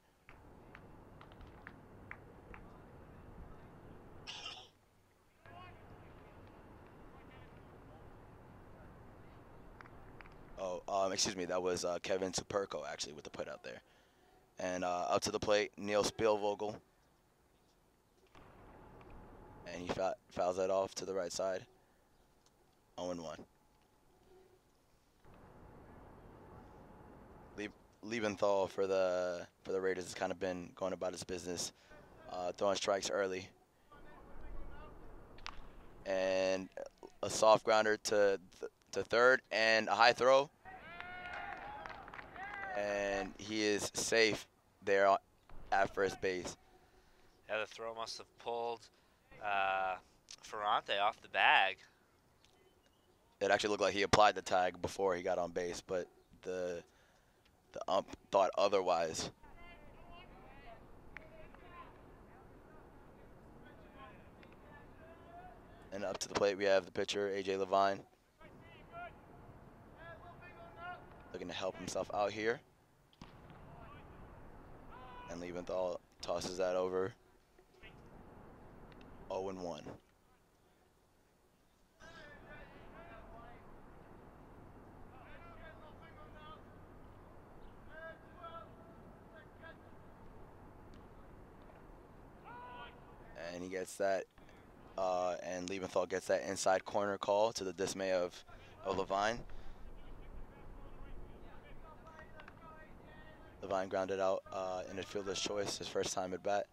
Oh, excuse me, that was Kevin Superco actually with the put out there. And up to the plate, Neil Spielvogel. And he fouls that off to the right side. 0-1. Liebenthal for the Raiders has kind of been going about his business, throwing strikes early. And a soft grounder to third and a high throw. And he is safe there at first base. Yeah, the throw must have pulled Ferrante off the bag. It actually looked like he applied the tag before he got on base, but the ump thought otherwise. And up to the plate, we have the pitcher, A.J. Levine, looking to help himself out here. And Liebenthal tosses that over. 0-1. And he gets that, and Liebenthal gets that inside corner call to the dismay of Levine. Levine grounded out in a fielder's choice, his first time at bat.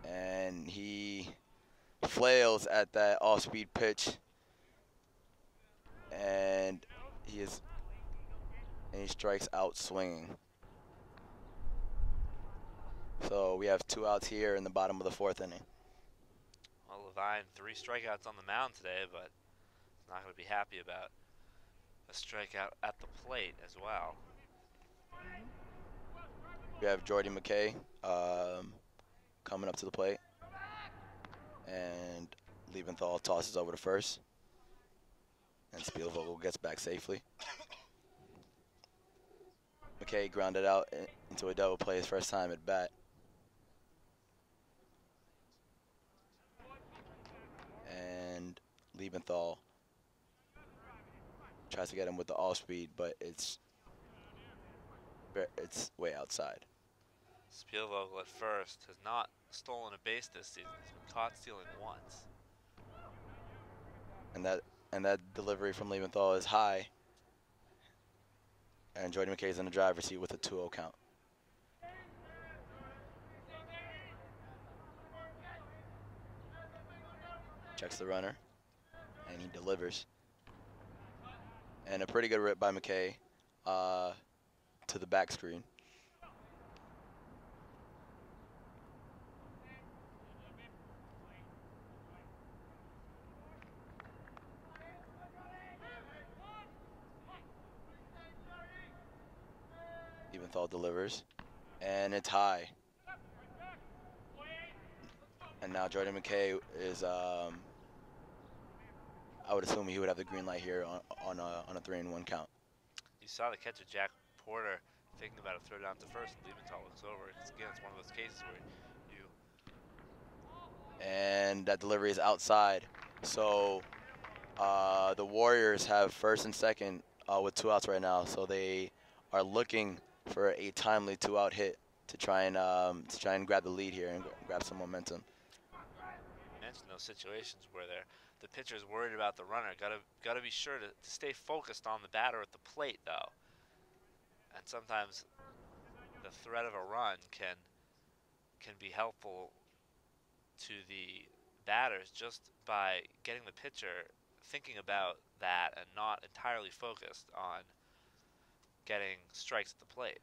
And he flails at that off-speed pitch, and he strikes out swinging. So we have 2 outs here in the bottom of the fourth inning. Well, Levine, 3 strikeouts on the mound today, but not going to be happy about a strikeout at the plate as well. We have Jordy McKay coming up to the plate. And Liebenthal tosses over to first. And Spielvogel gets back safely. McKay grounded out into a double play his first time at bat. And Liebenthal tries to get him with the off speed, but it's way outside. Spielvogel at first has not stolen a base this season. He's been caught stealing once. And that delivery from Liebenthal is high. And Jordy McKay's in the driver's seat with a 2-0 count. Checks the runner, and he delivers. And a pretty good rip by McKay to the back screen. Liebenthal delivers, and it's high. And now Jordan McKay is I would assume he would have the green light here on a 3-1 count. You saw the catcher, Jack Porter, thinking about a throw down to first, and Liebenthal looks over. Again, it's one of those cases where you... And that delivery is outside. So the Warriors have first and second with 2 outs right now. So they are looking for a timely 2-out hit to try and grab the lead here and grab some momentum. You mentioned those situations where the pitcher's worried about the runner. Gotta be sure to stay focused on the batter at the plate, though. And sometimes the threat of a run can be helpful to the batters just by getting the pitcher thinking about that and not entirely focused on getting strikes at the plate.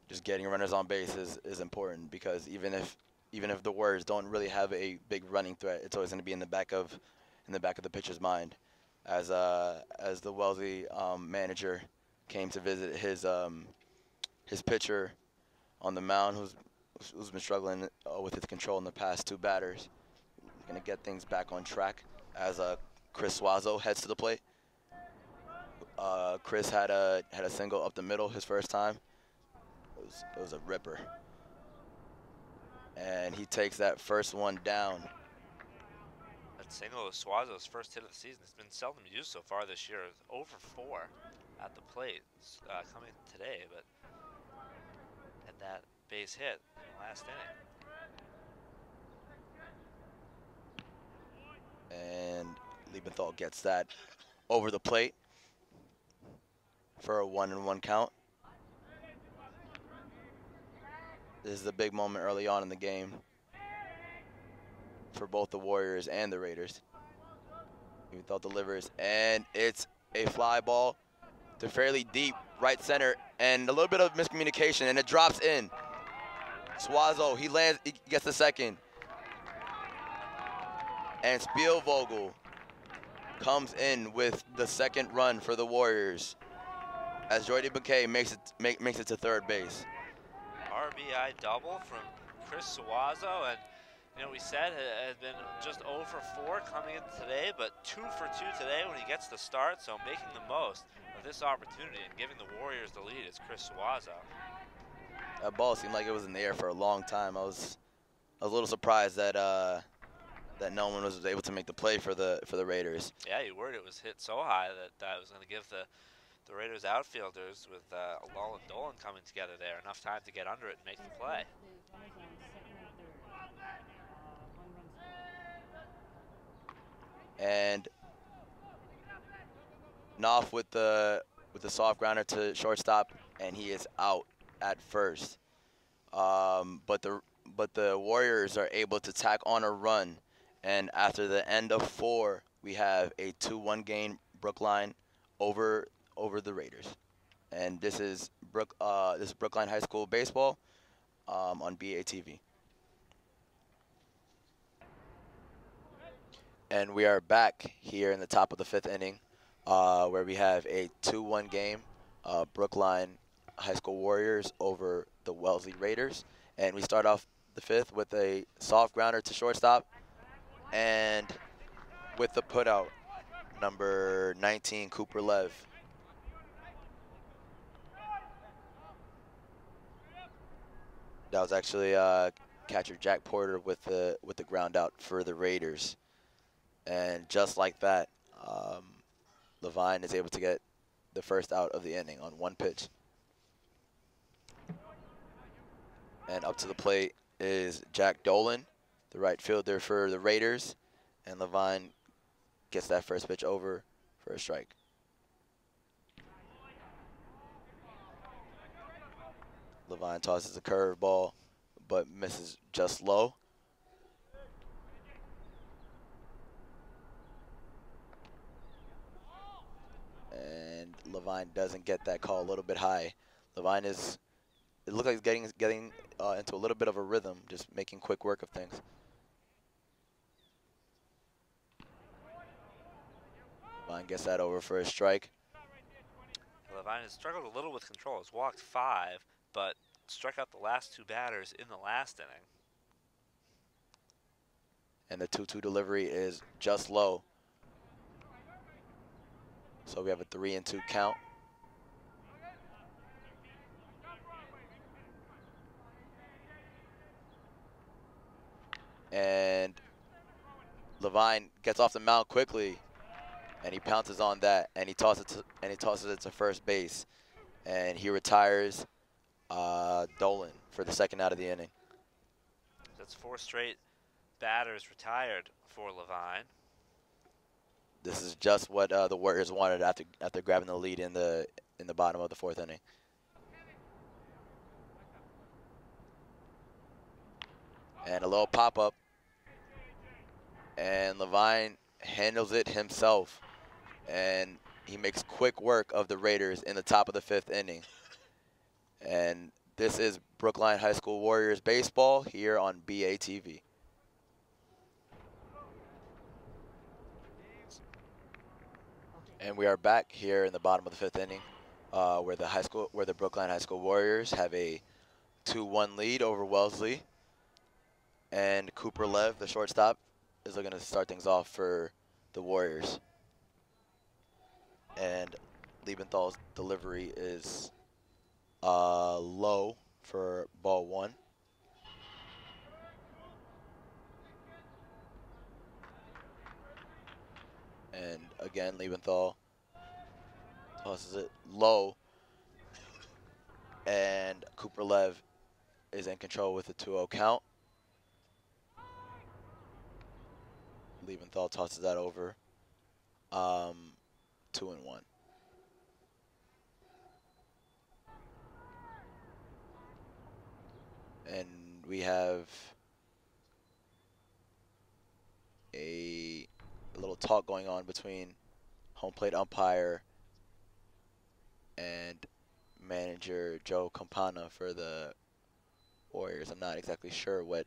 Just getting runners on base is important, because even if the Warriors don't really have a big running threat, it's always going to be in the back of the pitcher's mind. As the Wellesley manager came to visit his pitcher on the mound, who's been struggling with his control in the past 2 batters, going to get things back on track as Chris Suazo heads to the plate. Chris had a single up the middle his first time. It was a ripper. And he takes that first one down. That single is Suazo's first hit of the season. It's been seldom used so far this year. It's 0 for 4 at the plate coming today, but had that base hit in the last inning. And Liebenthal gets that over the plate for a 1-1 count. This is a big moment early on in the game for both the Warriors and the Raiders. Liebenthal delivers, and it's a fly ball to fairly deep right center, and a little bit of miscommunication, and it drops in. Suazo, he gets the second. And Spielvogel comes in with the second run for the Warriors as Jordy Bouquet makes it to third base. RBI double from Chris Suazo, and we said it had been just 0 for 4 coming in today, but 2 for 2 today when he gets the start. So making the most of this opportunity and giving the Warriors the lead is Chris Suazo. That ball seemed like it was in the air for a long time. I was a little surprised that no one was able to make the play for the Raiders. Yeah, you worried it was hit so high that was going to give the Raiders outfielders with Lal and Dolan coming together there enough time to get under it and make the play. And Knopf with the soft grounder to shortstop, and he is out at first. But the Warriors are able to tack on a run, and after the end of 4, we have a 2-1 game Brookline over the Raiders. And this is Brookline High School baseball on BATV. And we are back here in the top of the 5th inning, where we have a 2-1 game, Brookline High School Warriors over the Wellesley Raiders. And we start off the 5th with a soft grounder to shortstop, and with the putout, number 19, Cooper Lev. That was actually catcher Jack Porter with the ground out for the Raiders. And just like that, Levine is able to get the first out of the inning on 1 pitch. And up to the plate is Jack Dolan, the right fielder for the Raiders. And Levine gets that first pitch over for a strike. Levine tosses a curveball, but misses just low. And Levine doesn't get that call, a little bit high. Levine it looks like he's getting into a little bit of a rhythm, just making quick work of things. Levine gets that over for a strike. Levine has struggled a little with control. He's walked 5, but struck out the last 2 batters in the last inning. And the 2-2 delivery is just low. So we have a 3-2 count. And Levine gets off the mound quickly, and he pounces on that, and he tosses it to first base, and he retires Dolan for the second out of the inning. That's 4 straight batters retired for Levine. This is just what the Warriors wanted after grabbing the lead in the bottom of the 4th inning. And a little pop-up, and Levine handles it himself, and he makes quick work of the Raiders in the top of the 5th inning. And this is Brookline High School Warriors baseball here on BATV. And we are back here in the bottom of the 5th inning, where the Brookline High School Warriors have a 2-1 lead over Wellesley. And Cooper Lev, the shortstop, is looking to start things off for the Warriors. And Liebenthal's delivery is low for ball 1. And again, Liebenthal tosses it low. And Cooper Lev is in control with a 2-0 count. Liebenthal tosses that over. 2-1. And we have a little talk going on between home plate umpire and manager Joe Campana for the Warriors. I'm not exactly sure what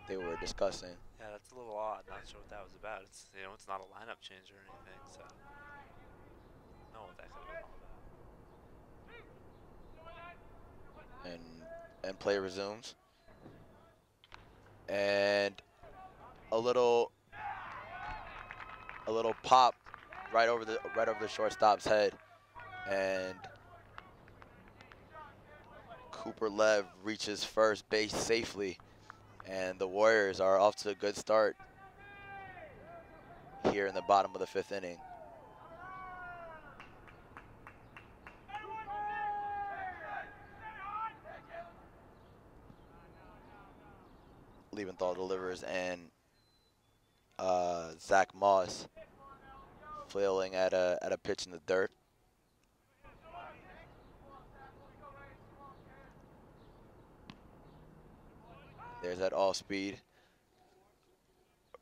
they were discussing. Yeah, that's a little odd. Not sure what that was about. It's it's not a lineup change or anything, so I don't know what that could have been all about. And play resumes. And a little pop right over the shortstop's head, and Cooper Lev reaches first base safely, and the Warriors are off to a good start here in the bottom of the 5th inning. Liebenthal delivers, and Zach Moss flailing at a pitch in the dirt. There's that off speed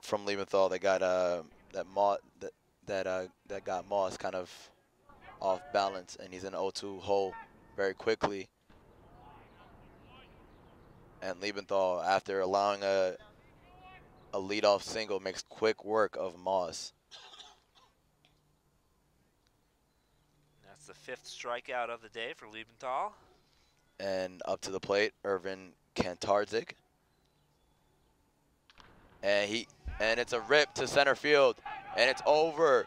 from Liebenthal that got that got Moss kind of off balance, and he's in an 0-2 hole very quickly. And Liebenthal, after allowing a leadoff single, makes quick work of Moss. That's the 5th strikeout of the day for Liebenthal. And up to the plate, Irvin Kantarzik. And it's a rip to center field, and it's over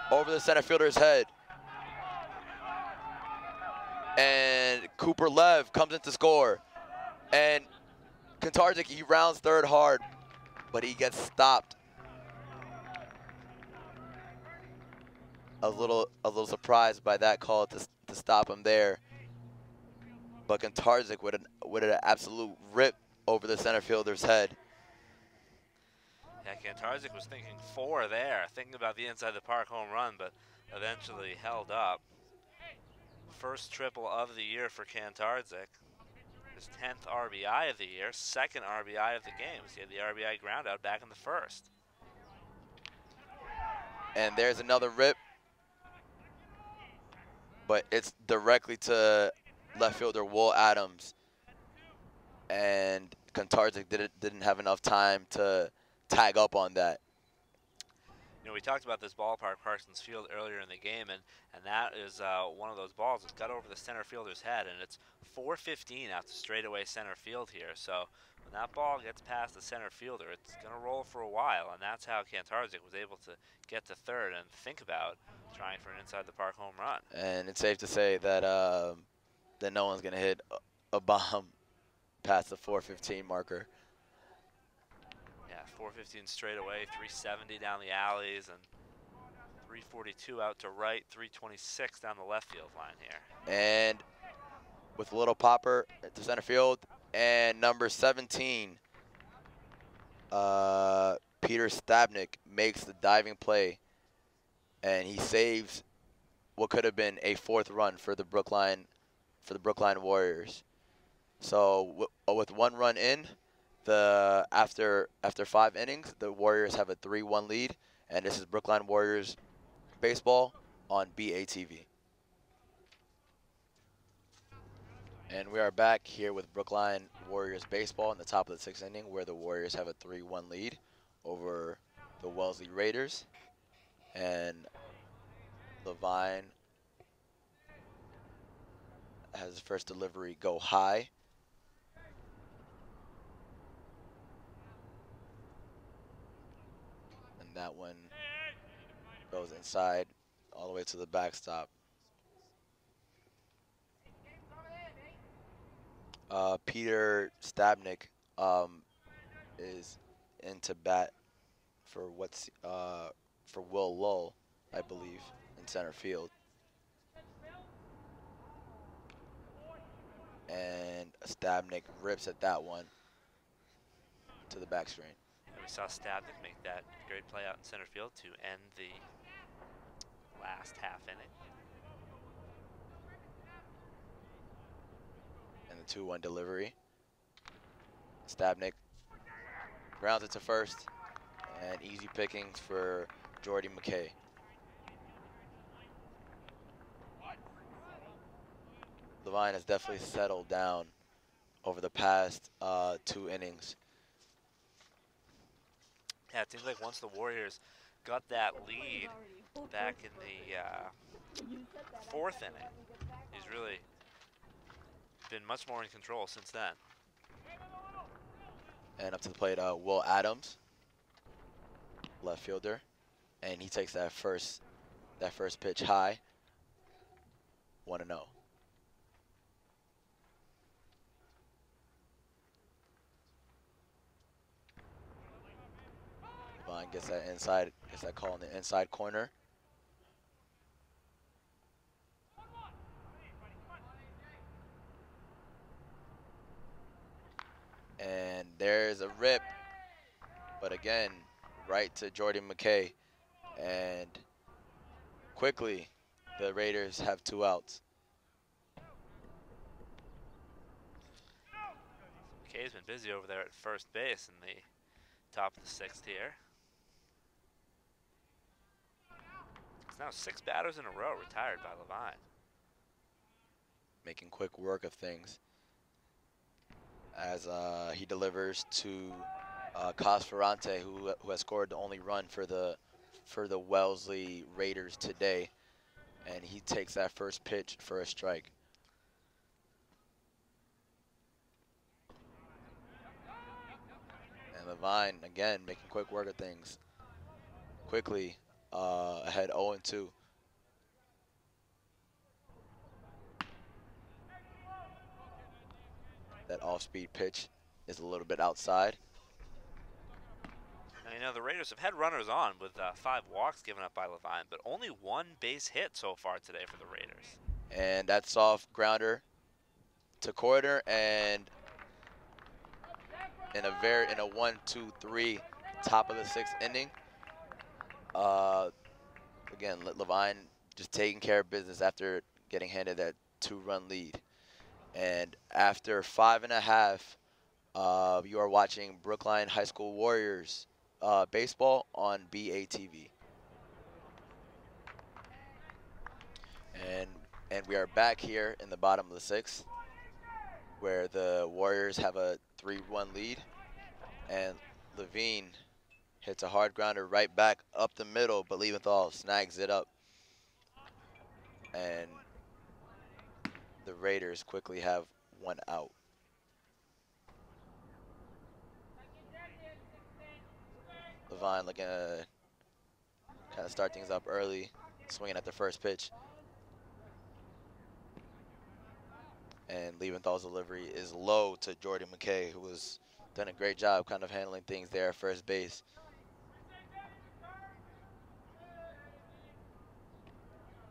the center fielder's head. And Cooper Lev comes in to score, and Kantarzik, he rounds third hard, but he gets stopped. A little surprised by that call to stop him there. But Kantarzik with an absolute rip over the center fielder's head. Yeah, Kantarzik was thinking 4 there, thinking about the inside the park home run, but eventually held up. First triple of the year for Kantarzik. His 10th RBI of the year, 2nd RBI of the game. He had the RBI ground out back in the 1st. And there's another rip, but it's directly to left fielder Will Adams. And Kantarzik didn't have enough time to tag up on that. You know, we talked about this ballpark, Parsons Field, earlier in the game, and that is one of those balls that got over the center fielder's head, and it's 4:15 out to straightaway center field here. So when that ball gets past the center fielder, it's going to roll for a while, and that's how Kantarzik was able to get to third and think about trying for an inside the park home run. And it's safe to say that that no one's gonna hit a bomb past the 4:15 marker. Yeah, 4:15 straight away, 370 down the alleys, and 342 out to right, 326 down the left field line here. And with a little popper to center field, and number 17, Peter Stabnick makes the diving play, and he saves what could have been a fourth run for the Brookline Warriors. So with one run in, after 5 innings, the Warriors have a 3-1 lead, and this is Brookline Warriors baseball on BATV. And we are back here with Brookline Warriors baseball in the top of the 6th inning, where the Warriors have a 3-1 lead over the Wellesley Raiders. And Levine has his first delivery go high. And that one goes inside all the way to the backstop. Peter Stabnick is into bat for for Will Lull, I believe, in center field. And Stabnick rips at that one to the back screen. And we saw Stabnick make that great play out in center field to end the last half inning. And the 2-1 delivery. Stabnick grounds it to first, and easy pickings for Jordy McKay. Levine has definitely settled down over the past 2 innings. Yeah, it seems like once the Warriors got that lead back in the 4th inning, he's really been much more in control since then. And up to the plate, Will Adams, left fielder, and he takes that first pitch high. 1-0. Levine gets that call in the inside corner. And there's a rip, but again, right to Jordy McKay. And quickly, the Raiders have 2 outs. McKay's been busy over there at first base in the top of the 6th here. It's now 6 batters in a row retired by Levine. Making quick work of things as he delivers to Cosferrante, who has scored the only run for the Wellesley Raiders today, and he takes that first pitch for a strike. And Levine again making quick work of things. Quickly ahead 0-2. That off-speed pitch is a little bit outside. Now, you know, the Raiders have had runners on with 5 walks given up by Levine, but only 1 base hit so far today for the Raiders. And that soft grounder to corner, and in a 1-2-3 top of the 6th inning. Again, Levine just taking care of business after getting handed that 2-run lead. And after 5.5, you are watching Brookline High School Warriors baseball on BATV. And we are back here in the bottom of the 6th, where the Warriors have a 3-1 lead, and Levine hits a hard grounder right back up the middle, but Liebenthal snags it up. And the Raiders quickly have one out. Levine looking to kind of start things up early, swinging at the first pitch. And Liebenthal's delivery is low to Jordan McKay, who has done a great job kind of handling things there at first base.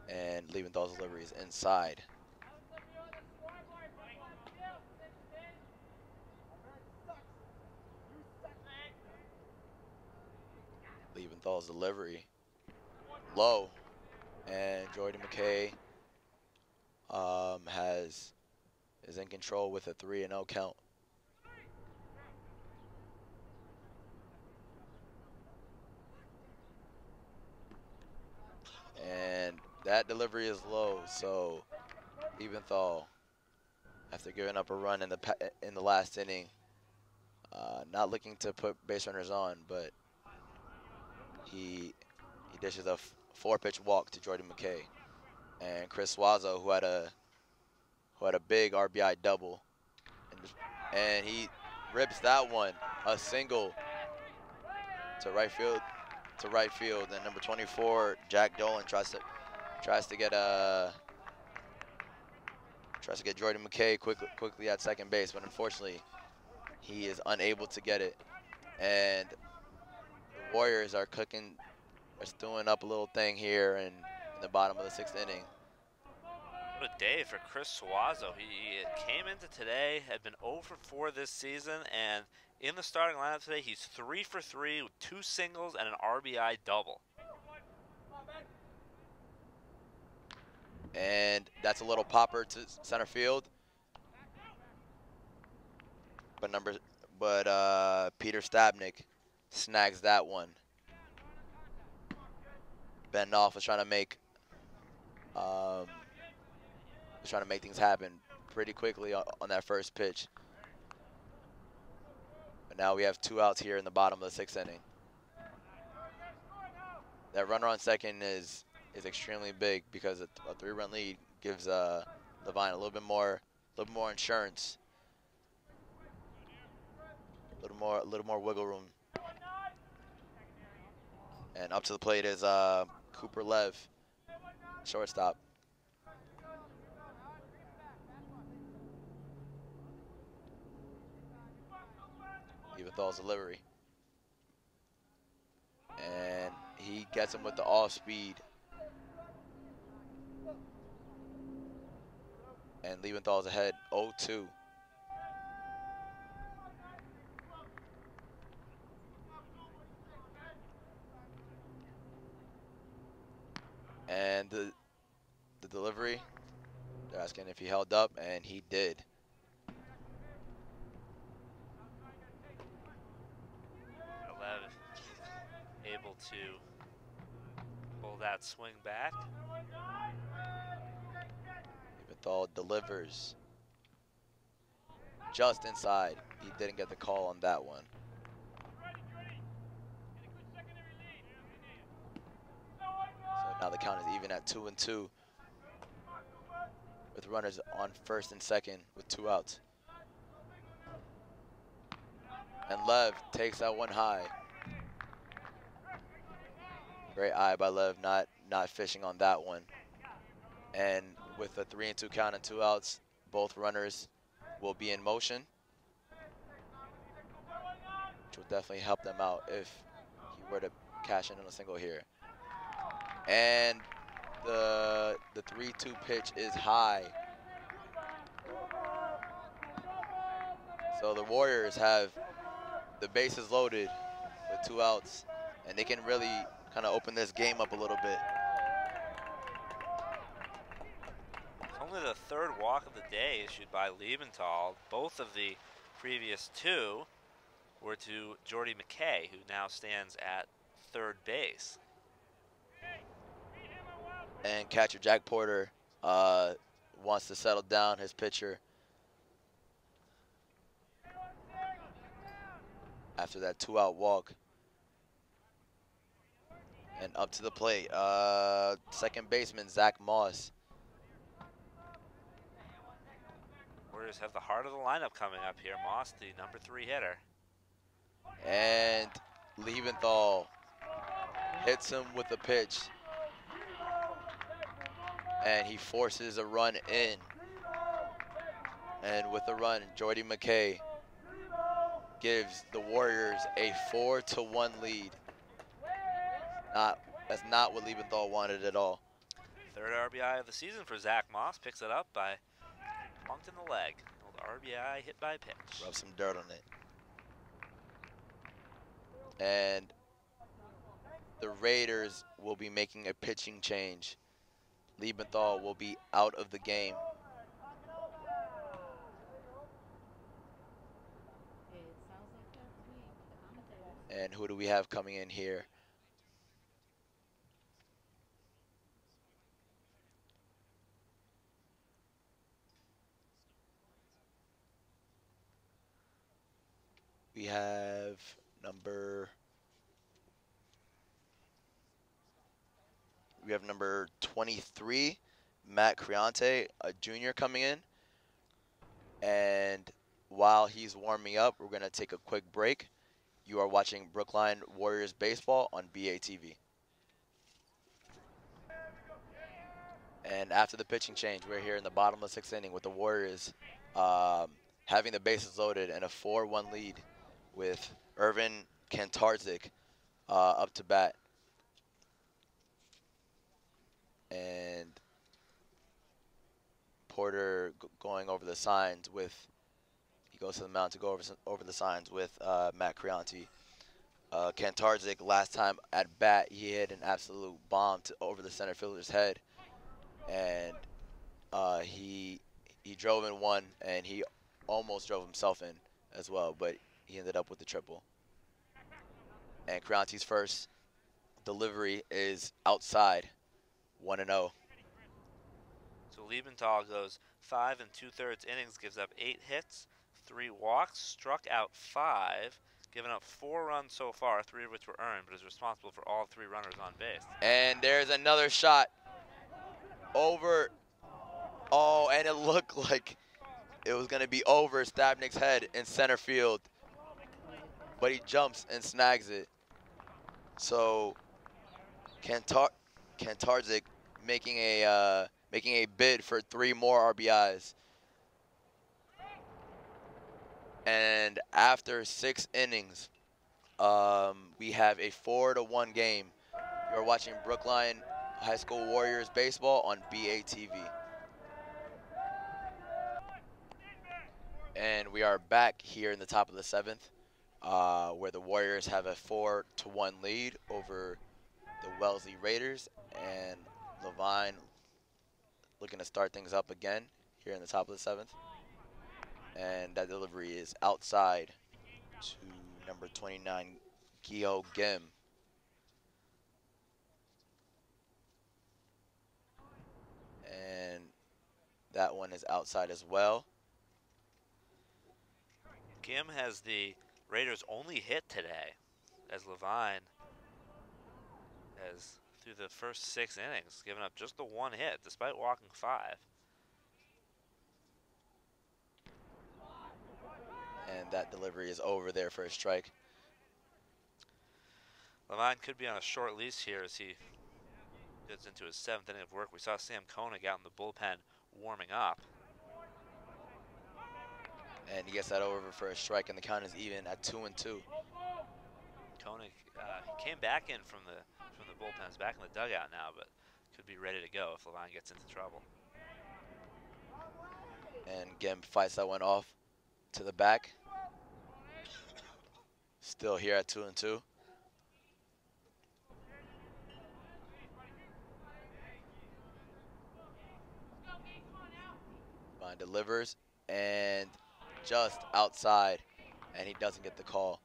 And Liebenthal's delivery is inside. Liebenthal's delivery low, and Jordan McKay is in control with a 3-0 count. And that delivery is low, so Liebenthal, after giving up a run in the last inning, not looking to put base runners on, but he dishes a 4-pitch walk to Jordan McKay. And Chris Suazo, who had a big RBI double, and he rips that one, a single to right field. And number 24, Jack Dolan tries to get Jordan McKay quickly at second base, but unfortunately he is unable to get it. And the Warriors are stewing up a little thing here in the bottom of the 6th inning. What a day for Chris Suazo. He came into today, had been 0 for 4 this season, and in the starting lineup today, he's 3 for 3 with 2 singles and an RBI double. And that's a little popper to center field. But Peter Stabnik snags that one. Ben Knopf was trying to make things happen pretty quickly on that first pitch. But now we have 2 outs here in the bottom of the 6th inning. That runner on second is extremely big because a 3-run lead gives Levine a little bit more insurance, a little more wiggle room. And up to the plate is Cooper Lev, shortstop. Liebenthal's delivery. And he gets him with the off-speed. And Liebenthal's ahead 0-2. And the delivery, they're asking if he held up, and he did. Lev able to pull that swing back. Liebenthal delivers just inside. He didn't get the call on that one. So now the count is even at 2-2 with runners on first and second with 2 outs. And Lev takes that one high. Great eye by Lev, not fishing on that one. And with a 3-2 count and 2 outs, both runners will be in motion, which will definitely help them out if he were to cash in on a single here. And the 3-2 pitch is high. So the Warriors have the bases loaded with 2 outs, and they can really kind of open this game up a little bit. Only the 3rd walk of the day issued by Liebenthal. Both of the previous 2 were to Jordy McKay, who now stands at 3rd base. And catcher Jack Porter wants to settle down his pitcher after that 2-out walk. And up to the plate, second baseman, Zach Moss. Warriors have the heart of the lineup coming up here. Moss, the number 3 hitter. And Liebenthal hits him with a pitch. And he forces a run in. And with the run, Jordy McKay gives the Warriors a 4-1 lead. That's not what Liebenthal wanted at all. Third RBI of the season for Zach Moss. Picks it up by bunked in the leg. Old RBI hit by pitch. Rub some dirt on it. And the Raiders will be making a pitching change. Liebenthal will be out of the game. And who do we have coming in here? We have number 23, Matt Creante, a junior coming in. And while he's warming up, we're going to take a quick break. You are watching Brookline Warriors baseball on BATV. And after the pitching change, we're here in the bottom of the 6th inning with the Warriors having the bases loaded and a 4-1 lead with Irvin Kantarzik up to bat. And Porter going over the signs with, he goes to the mound to go over the signs with Matt Creante. Kantarzik, last time at bat, he hit an absolute bomb over the center fielder's head. And he drove in one, and he almost drove himself in as well, but he ended up with the triple. And Creante's first delivery is outside, 1-0. So Liebenthal goes 5 2/3 innings, gives up 8 hits, 3 walks, struck out 5, given up 4 runs so far, 3 of which were earned, but is responsible for all 3 runners on base. And there's another shot over. Oh, and it looked like it was going to be over Stabnick's head in center field, but he jumps and snags it. So Kantarzik making a bid for 3 more RBIs. And after 6 innings, we have a 4-1 game. You're watching Brookline High School Warriors baseball on BATV. And we are back here in the top of the 7th, where the Warriors have a 4-1 lead over the Wellesley Raiders. And Levine looking to start things up again here in the top of the 7th. And that delivery is outside to number 29, Gio Gim. And that one is outside as well. Gim has the Raiders' only hit today, as Levine has, through the first 6 innings, given up just the 1 hit, despite walking 5. And that delivery is over there for a strike. Levine could be on a short lease here as he gets into his 7th inning of work. We saw Sam Koenig out in the bullpen warming up. And he gets that over for a strike, and the count is even at 2-2. Koenig came back in from the bullpen. He's back in the dugout now, but could be ready to go if Levine gets into trouble. And Gim fights that one off to the back. Still here at 2-2. Levine delivers, and just outside, and he doesn't get the call.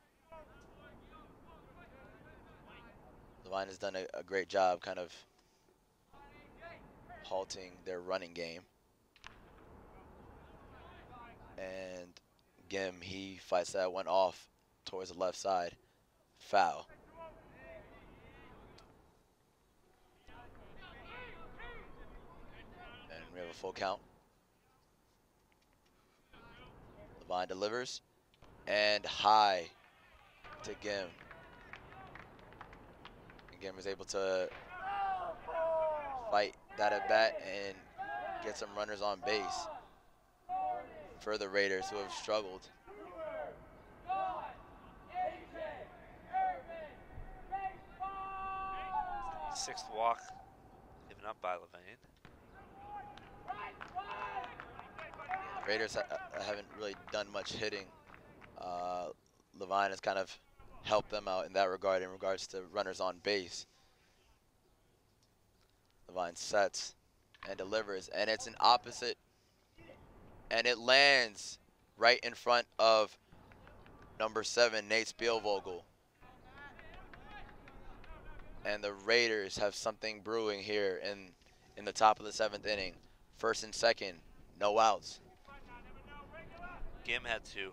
Levine has done a great job kind of halting their running game. And Gim, he fights that one off towards the left side. Foul. We have a full count. Levine delivers. And high to Gim. And Gim is able to fight that at bat and get some runners on base for the Raiders, who have struggled. Sixth walk given up by Levine. Raiders haven't really done much hitting. Levine has kind of helped them out in that regard, in regards to runners on base. Levine sets and delivers, and it's an opposite, and it lands right in front of number 7, Nate Spielvogel. And the Raiders have something brewing here in the top of the 7th inning. First and second, no outs. Gim had to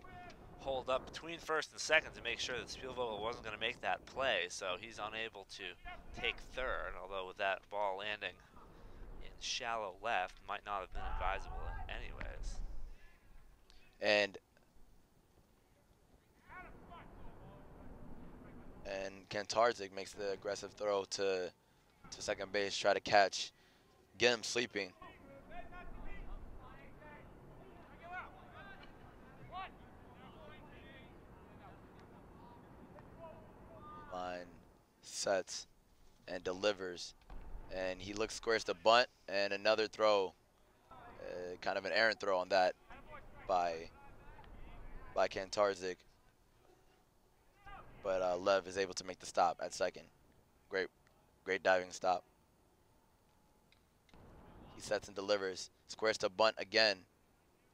hold up between first and second to make sure that Spielvogel wasn't going to make that play, so he's unable to take third, although with that ball landing in shallow left, might not have been advisable anyways. And Kantarzik makes the aggressive throw to second base, try to catch Gim sleeping. Line sets and delivers, and he looks squares to bunt, and another throw, kind of an errant throw on that by Kantarzik. But Lev is able to make the stop at second. Great diving stop. He sets and delivers, squares to bunt again,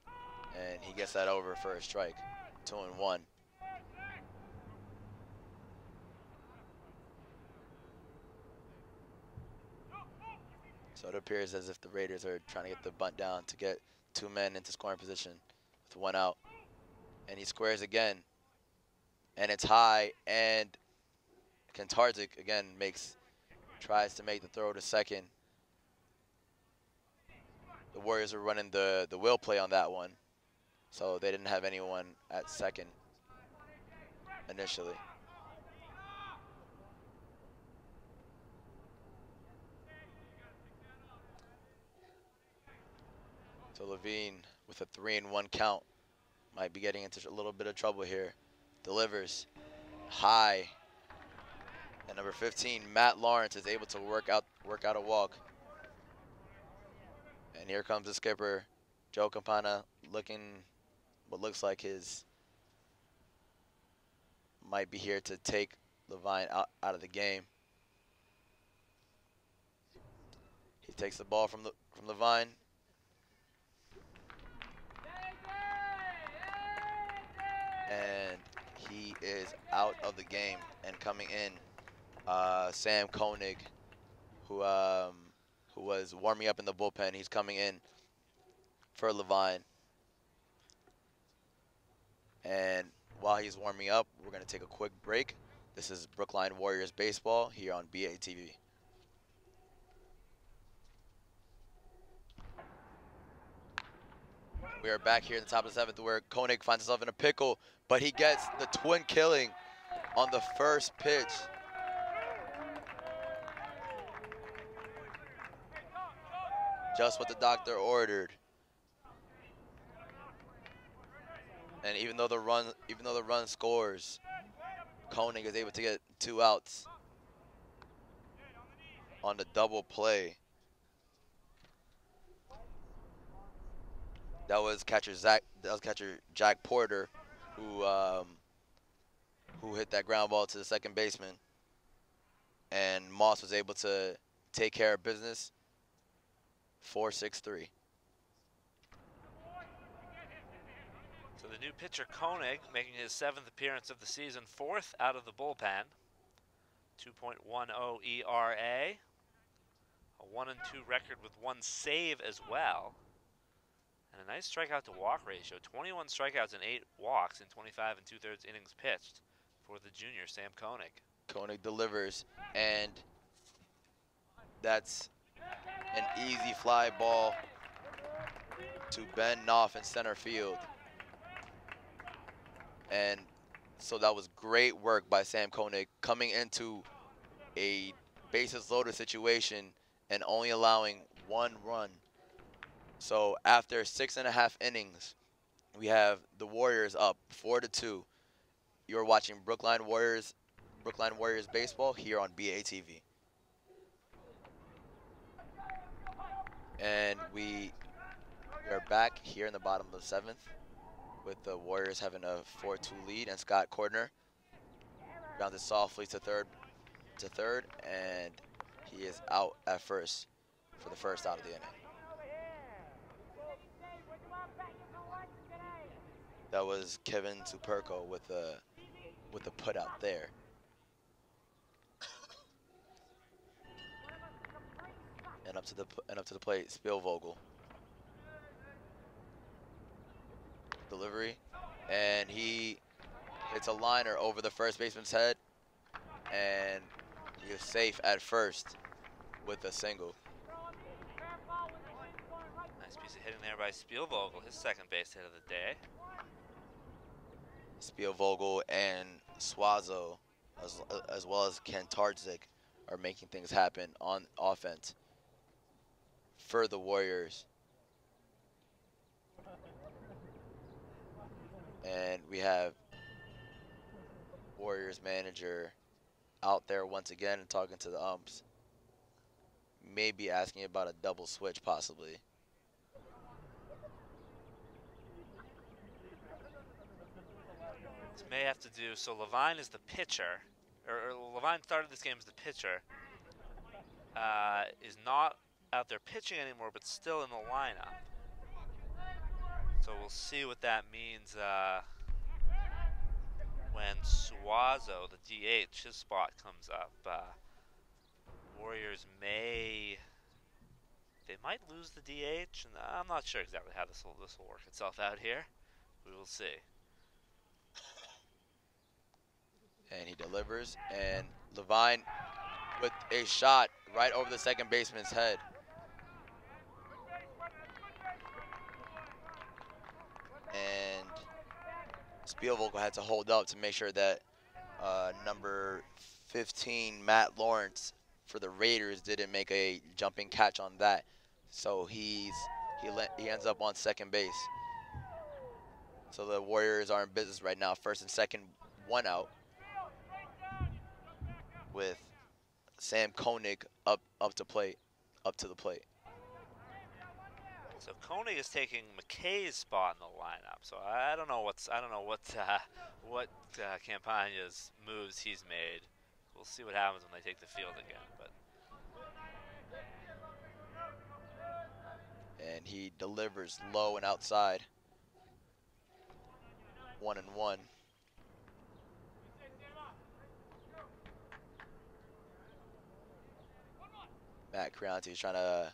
and he gets that over for a strike. 2-1. So it appears as if the Raiders are trying to get the bunt down to get 2 men into scoring position with 1 out. And he squares again, and it's high, and Kantarzik again tries to make the throw to second. The Warriors were running the will play on that one, so they didn't have anyone at second initially. So Levine, with a 3-1 count, might be getting into a little bit of trouble here. Delivers high, and number 15, Matt Lawrence, is able to work out a walk. And here comes the skipper, Joe Campana, looking what looks like might be here to take Levine out of the game. He takes the ball from Levine. And he is out of the game. And coming in, Sam Koenig, who was warming up in the bullpen. He's coming in for Levine. And while he's warming up, we're going to take a quick break. This is Brookline Warriors Baseball here on BATV. We are back here in the top of the 7th, where Koenig finds himself in a pickle, but he gets the twin killing on the first pitch. Just what the doctor ordered. And even though the run scores, Koenig is able to get 2 outs on the double play. That was catcher Jack Porter, who hit that ground ball to the second baseman, and Moss was able to take care of business. 4-6-3. So the new pitcher Koenig making his 7th appearance of the season, 4th out of the bullpen. 2.10 ERA, a 1-2 record with 1 save as well. And a nice strikeout to walk ratio, 21 strikeouts and 8 walks in 25 2/3 innings pitched for the junior Sam Koenig. Koenig delivers, and that's an easy fly ball to Ben Knopf in center field. And so that was great work by Sam Koenig coming into a bases loaded situation and only allowing 1 run. So after 6.5 innings, we have the Warriors up 4-2. You're watching Brookline Warriors baseball here on BATV. And we are back here in the bottom of the 7th with the Warriors having a 4-2 lead, and Scott Cordner grounded softly to third, and he is out at first for the first out of the inning. That was Kevin Superco with the put out there. And up to the plate, Spielvogel. Delivery, and he hits a liner over the first baseman's head, and he is safe at first with a single. Nice piece of hitting there by Spielvogel, his second base hit of the day. Spielvogel and Suazo, as well as Ken Tarzik, are making things happen on offense for the Warriors. And we have Warriors manager out there once again and talking to the umps. Maybe asking about a double switch possibly. This may have to do, so Levine is the pitcher, or Levine started this game as the pitcher, is not out there pitching anymore, but still in the lineup. So we'll see what that means when Suazo, the DH, his spot comes up. Warriors they might lose the DH, and I'm not sure exactly how this will work itself out here. We will see. And he delivers, and Levine with a shot right over the second baseman's head. And Spielvogel had to hold up to make sure that number 15, Matt Lawrence, for the Raiders didn't make a jumping catch on that. So he ends up on second base. So the Warriors are in business right now, first and second, 1 out, with Sam Koenig up to the plate. So Koenig is taking McKay's spot in the lineup. So I don't know what Campagna's moves he's made. We'll see what happens when they take the field again. But and he delivers low and outside. 1-1. Matt Creanti is trying to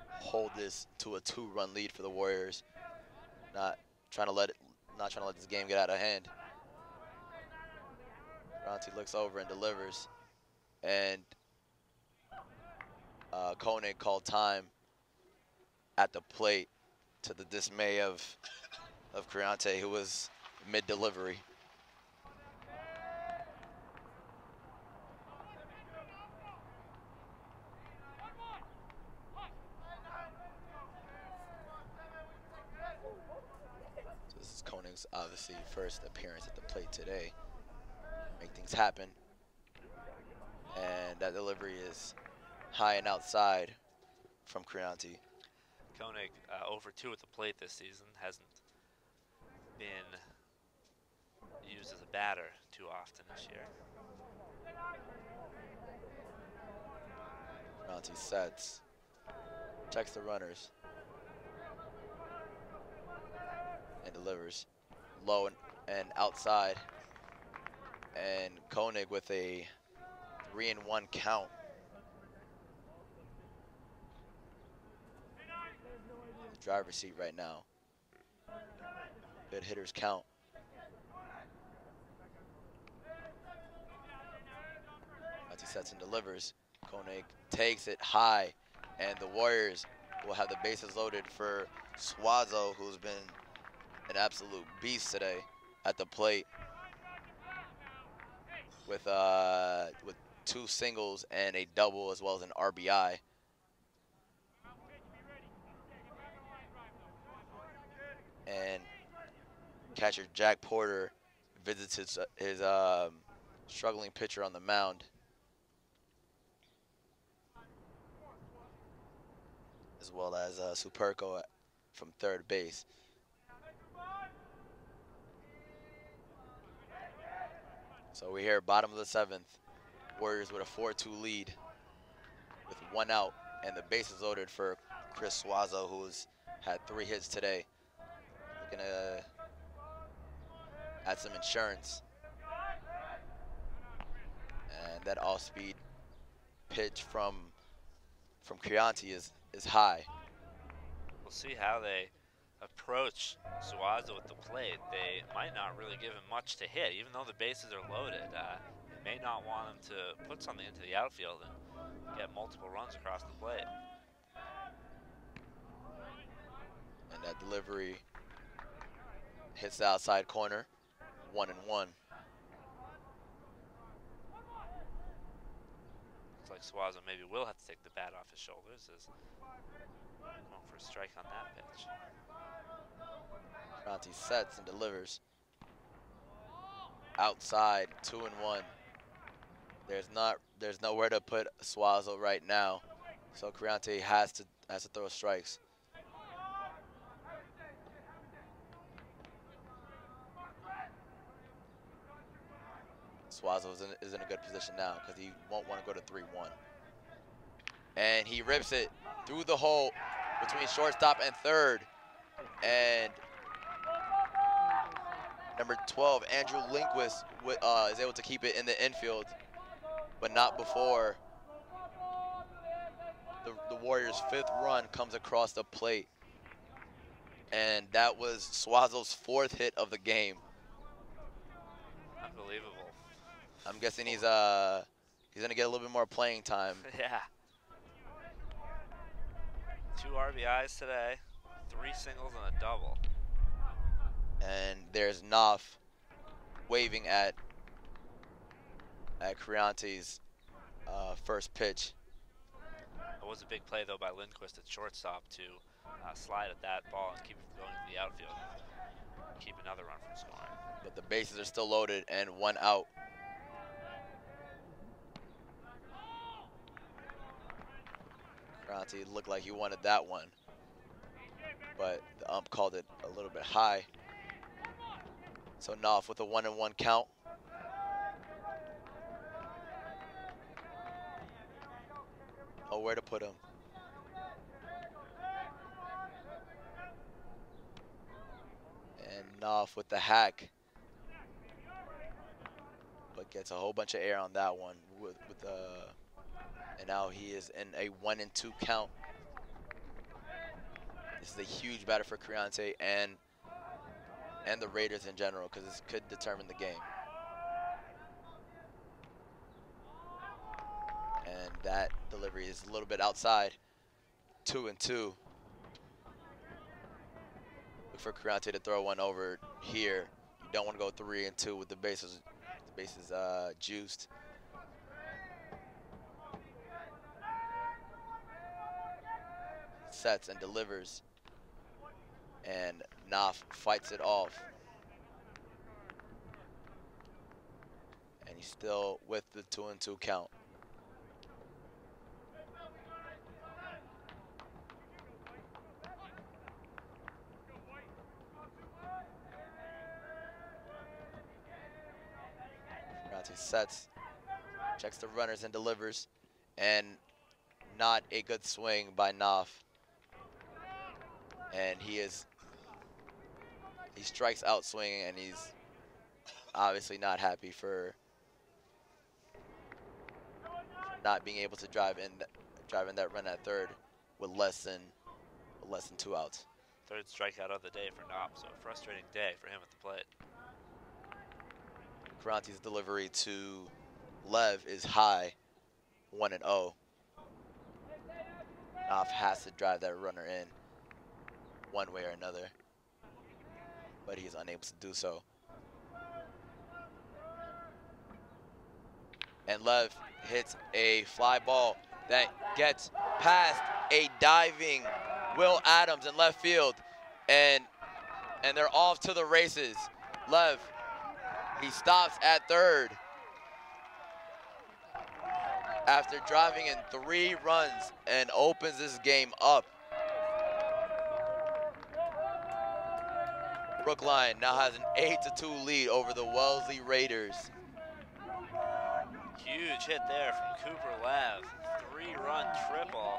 hold this to a 2-run lead for the Warriors. Not trying to let this game get out of hand. Creanti looks over and delivers, and Koenig called time at the plate, to the dismay of Creanti, who was mid-delivery. So this is Koenig's obviously first appearance at the plate today. Make things happen. And that delivery is high and outside from Creanti. Koenig, over 2 at the plate this season, hasn't been used as a batter too often this year. Creanti sets, checks the runners, and delivers low and outside. And Koenig with a 3-1 count. Driver's seat right now. Good hitters count. As he sets and delivers, Koenig takes it high, and the Warriors will have the bases loaded for Suazo, who's been an absolute beast today at the plate with 2 singles and a double as well as an RBI. And catcher Jack Porter visits his struggling pitcher on the mound, as well as Superco from third base. So we're here, bottom of the 7th. Warriors with a 4-2 lead with 1 out, and the bases loaded for Chris Suazo, who's had 3 hits today. Looking to add some insurance. And that off-speed pitch from Crianti is high. We'll see how they approach Suazo with the plate. They might not really give him much to hit, even though the bases are loaded. They may not want him to put something into the outfield and get multiple runs across the plate. And that delivery hits the outside corner, 1-1. Looks like Suazo maybe will have to take the bat off his shoulders as going for a strike on that pitch. Crianti sets and delivers. Outside, 2-1. There's nowhere to put Suazo right now, so Crianti has to throw strikes. Suazo is in a good position now because he won't want to go to 3-1. And he rips it through the hole between shortstop and third. And number 12, Andrew Lindquist, is able to keep it in the infield, but not before the Warriors' 5th run comes across the plate. And that was Suazo's 4th hit of the game. Unbelievable. I'm guessing he's gonna get a little bit more playing time. Yeah. 2 RBIs today, 3 singles and a double. And there's Knopf waving at Crianti's first pitch. It was a big play though by Lindquist at shortstop to slide at that ball and keep it going to the outfield. Keep another run from scoring. But the bases are still loaded and 1 out. Crianti looked like he wanted that one, but the ump called it a little bit high. So Knopf with a 1-1 count. Oh, where to put him? And Knopf with the hack, but gets a whole bunch of air on that one and now he is in a 1-2 count. This is a huge batter for Crianti and the Raiders in general, because this could determine the game. And that delivery is a little bit outside. 2-2. Look for Crianti to throw one over here. You don't want to go 3-2 with the bases juiced. Sets and delivers, and Knopf fights it off, and he's still with the 2-2 count. Crianti sets, checks the runners and delivers, and not a good swing by Knopf. And he strikes out swinging, and he's obviously not happy for not being able to drive in that run at third with less than 2 outs. 3rd strikeout of the day for Knopf, so a frustrating day for him at the plate. Crianti's delivery to Lev is high, 1-0. Knopf has to drive that runner in one way or another, but he's unable to do so. And Lev hits a fly ball that gets past a diving Will Adams in left field, and they're off to the races. Lev, he stops at third after driving in 3 runs and opens this game up. Brookline now has an 8-2 lead over the Wellesley Raiders. Huge hit there from Cooper Lev. 3-run triple.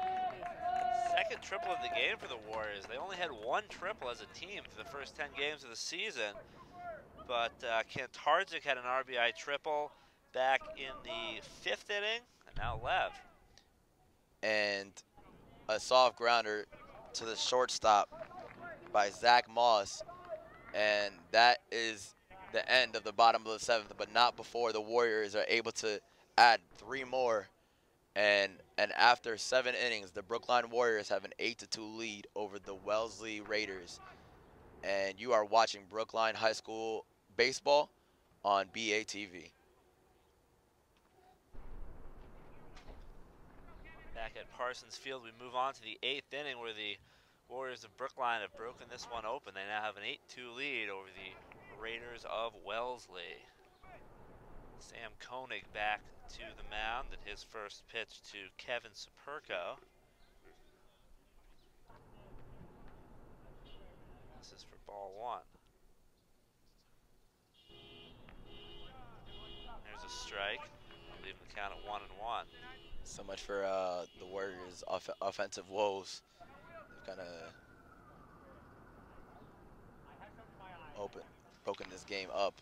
Second triple of the game for the Warriors. They only had 1 triple as a team for the first 10 games of the season. But Kantarczyk had an RBI triple back in the 5th inning, and now Lev. And a soft grounder to the shortstop by Zach Moss. And that is the end of the bottom of the 7th, but not before the Warriors are able to add 3 more. And after 7 innings, the Brookline Warriors have an 8-2 lead over the Wellesley Raiders. And you are watching Brookline High School baseball on BATV. Back at Parsons Field, we move on to the 8th inning where the Warriors of Brookline have broken this one open. They now have an 8-2 lead over the Raiders of Wellesley. Sam Koenig back to the mound at his first pitch to Kevin Superco. This is for ball 1. There's a strike, leaving the count at 1-1. So much for the Warriors' offensive woes. They've kind of broken this game up.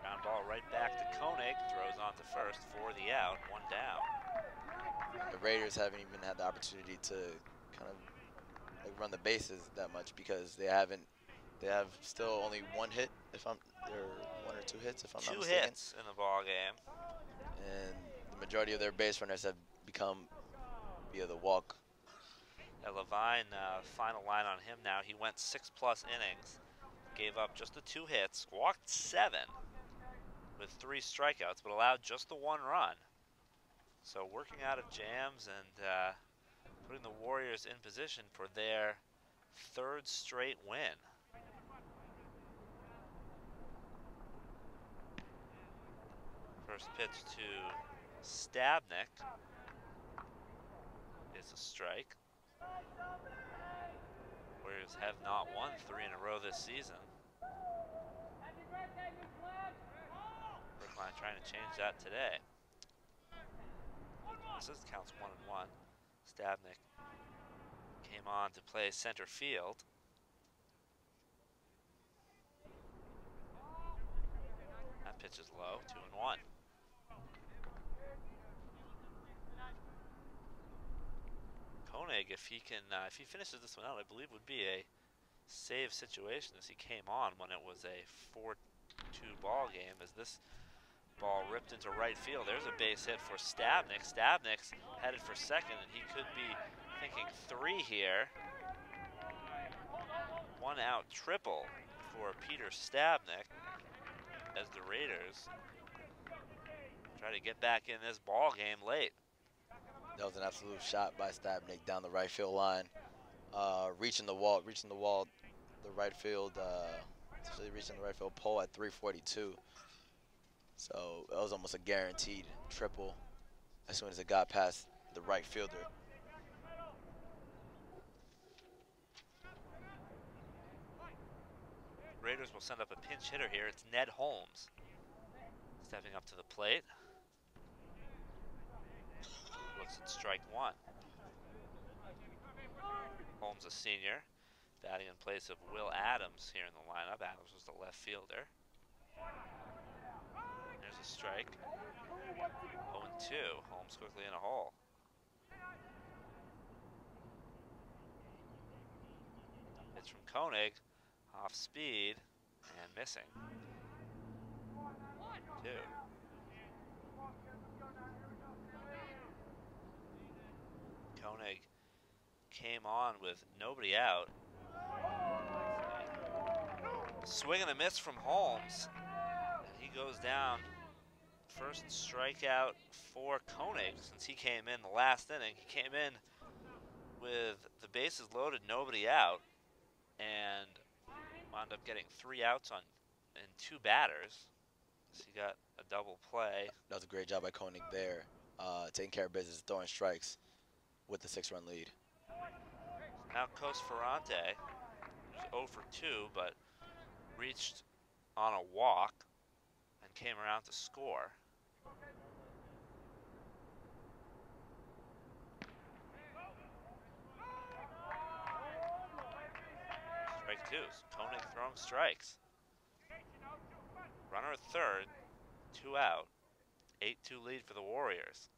Ground ball right back to Koenig, throws on to first for the out, 1 down. The Raiders haven't even had the opportunity to kind of like run the bases that much because they have still only 1 hit, if I'm, there 1 or 2 hits if I'm not mistaken. 2 hits in the ball game. And the majority of their base runners have become via the walk. Levine, final line on him now. He went 6+ innings, gave up just the 2 hits, walked 7 with 3 strikeouts, but allowed just the 1 run. So working out of jams and putting the Warriors in position for their 3rd straight win. First pitch to Stabnik is a strike. Warriors have not won 3 in a row this season. Brookline trying to change that today. This is counts 1-1. Stabnik came on to play center field. That pitch is low, 2-1. Koenig, if he finishes this one out, I believe would be a save situation as he came on when it was a 4-2 ball game, as this ball ripped into right field. There's a base hit for Stabnik. Stabnik's headed for second, and he could be thinking 3 here. 1 out triple for Peter Stabnik as the Raiders try to get back in this ball game late. That was an absolute shot by Stabnik down the right field line, reaching the wall, the right field, essentially reaching the right field pole at 342. So it was almost a guaranteed triple as soon as it got past the right fielder. Raiders will send up a pinch hitter here. It's Ned Holmes stepping up to the plate. Looks at strike 1. Holmes, a senior, batting in place of Will Adams here in the lineup. Adams was the left fielder. There's a strike. 0-2. Holmes quickly in a hole. It's from Koenig, off speed and missing. 2. Koenig came on with nobody out. Swing and a miss from Holmes. And he goes down. First strikeout for Koenig since he came in the last inning. He came in with the bases loaded, nobody out, and wound up getting 3 outs and 2 batters. So he got a double play. That was a great job by Koenig there, taking care of business, throwing strikes with the 6-run lead. Now Cos Ferrante, who's 0 for 2, but reached on a walk and came around to score. Strike 2. Koenig throwing strikes. Runner at third, 2 out. 8-2 lead for the Warriors.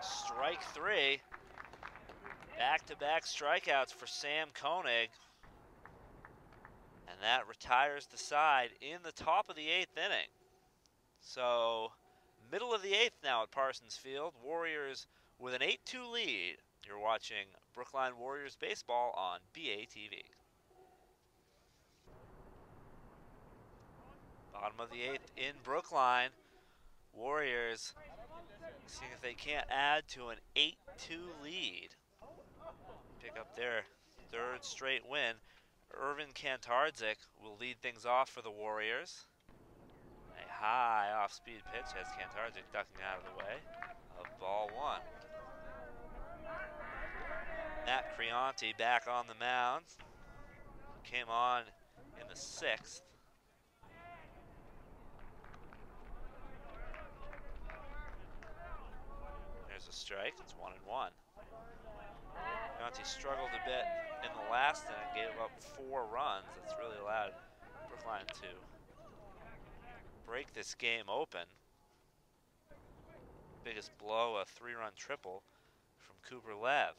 Strike 3. Back-to-back strikeouts for Sam Koenig. And that retires the side in the top of the 8th inning. So, middle of the 8th now at Parsons Field. Warriors with an 8-2 lead. You're watching Brookline Warriors baseball on BATV. Bottom of the 8th in Brookline. Warriors seeing if they can't add to an 8-2 lead. Pick up their 3rd straight win. Irvin Kantarczyk will lead things off for the Warriors. A high off-speed pitch as Kantarczyk ducking out of the way of ball 1. Matt Creonti back on the mound. Came on in the 6th. There's a strike. It's 1-1. Creonti struggled a bit in the last inning, gave up 4 runs. That's really allowed Brookline to break this game open. Biggest blow, a 3-run triple from Cooper Lev.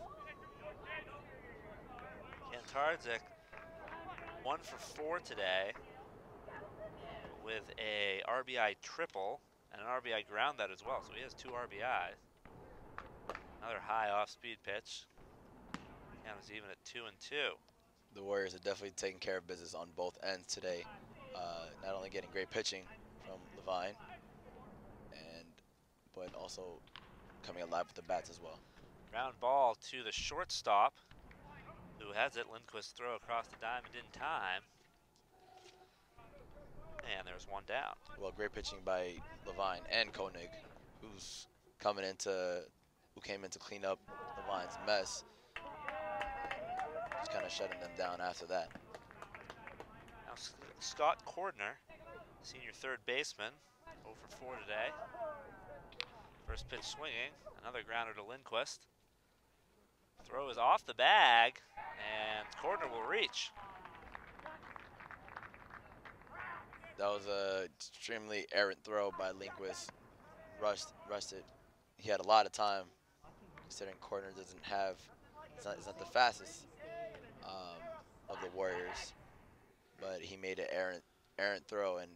Kantarczyk 1 for 4 today with a RBI triple and an RBI ground out as well. So he has 2 RBIs. Another high off-speed pitch. Count is even at 2-2. The Warriors are definitely taking care of business on both ends today. Not only getting great pitching from Levine, but also coming alive with the bats as well. Ground ball to the shortstop, who has it. Lindquist throw across the diamond in time. And there's 1 down. Well, great pitching by Levine and Koenig, who came in to clean up Levine's mess. Just kind of shutting them down after that. Now Scott Cordner, senior 3rd baseman, 0 for 4 today. First pitch swinging, another grounder to Lindquist. Throw is off the bag, and Cordner will reach. That was an extremely errant throw by Lindquist. Rushed it. He had a lot of time, considering Cordner doesn't have, it's not the fastest of the Warriors, but he made an errant throw and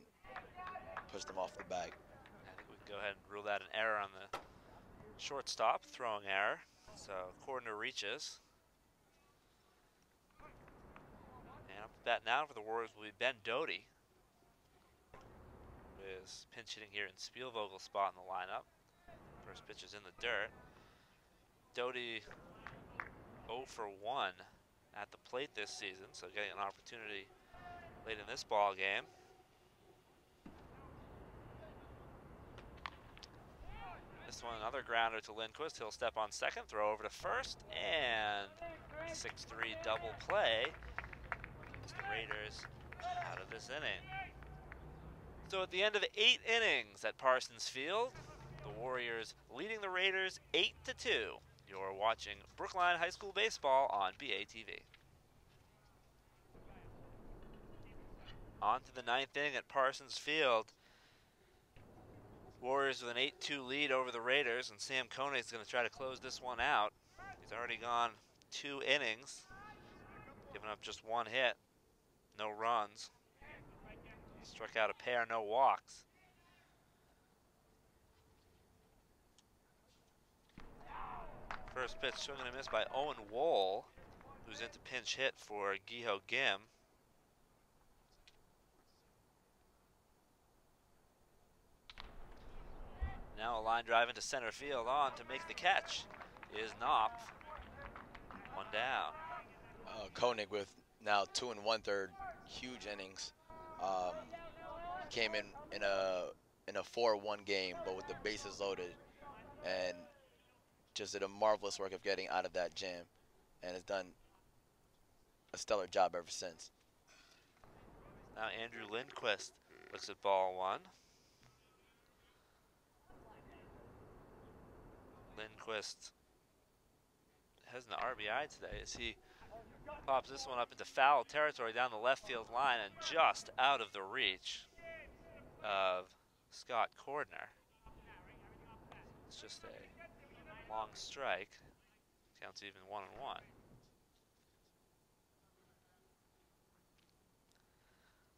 pushed them off the bag. I think we can go ahead and rule that an error on the shortstop, throwing error. So Cordner reaches. And up to bat now for the Warriors will be Ben Doty, who is pinch hitting here in Spielvogel's spot in the lineup. First pitch is in the dirt. Doty 0 for 1 at the plate this season, so getting an opportunity late in this ball game. This one, another grounder to Lindquist. He'll step on second, throw over to first, and 6-3 double play. The Raiders out of this inning. So at the end of 8 innings at Parsons Field, the Warriors leading the Raiders 8-2. You're watching Brookline High School baseball on BATV. On to the 9th inning at Parsons Field. Warriors with an 8-2 lead over the Raiders, and Sam Koenig is going to try to close this one out. He's already gone 2 innings, giving up just 1 hit, no runs. Struck out a pair, no walks. First pitch swing and a miss by Owen Wool, who's into pinch hit for Giho Gim. Now a line drive into center field. On to make the catch is Knopf. One down. Koenig with now 2 1/3 huge innings. Came in a 4-1 game, but with the bases loaded, and just did a marvelous work of getting out of that jam, and has done a stellar job ever since. Now Andrew Lindquist looks at ball one. Lindquist has an RBI today as he pops this one up into foul territory down the left field line and just out of the reach of Scott Cordner. It's just a long strike. Counts even 1-1.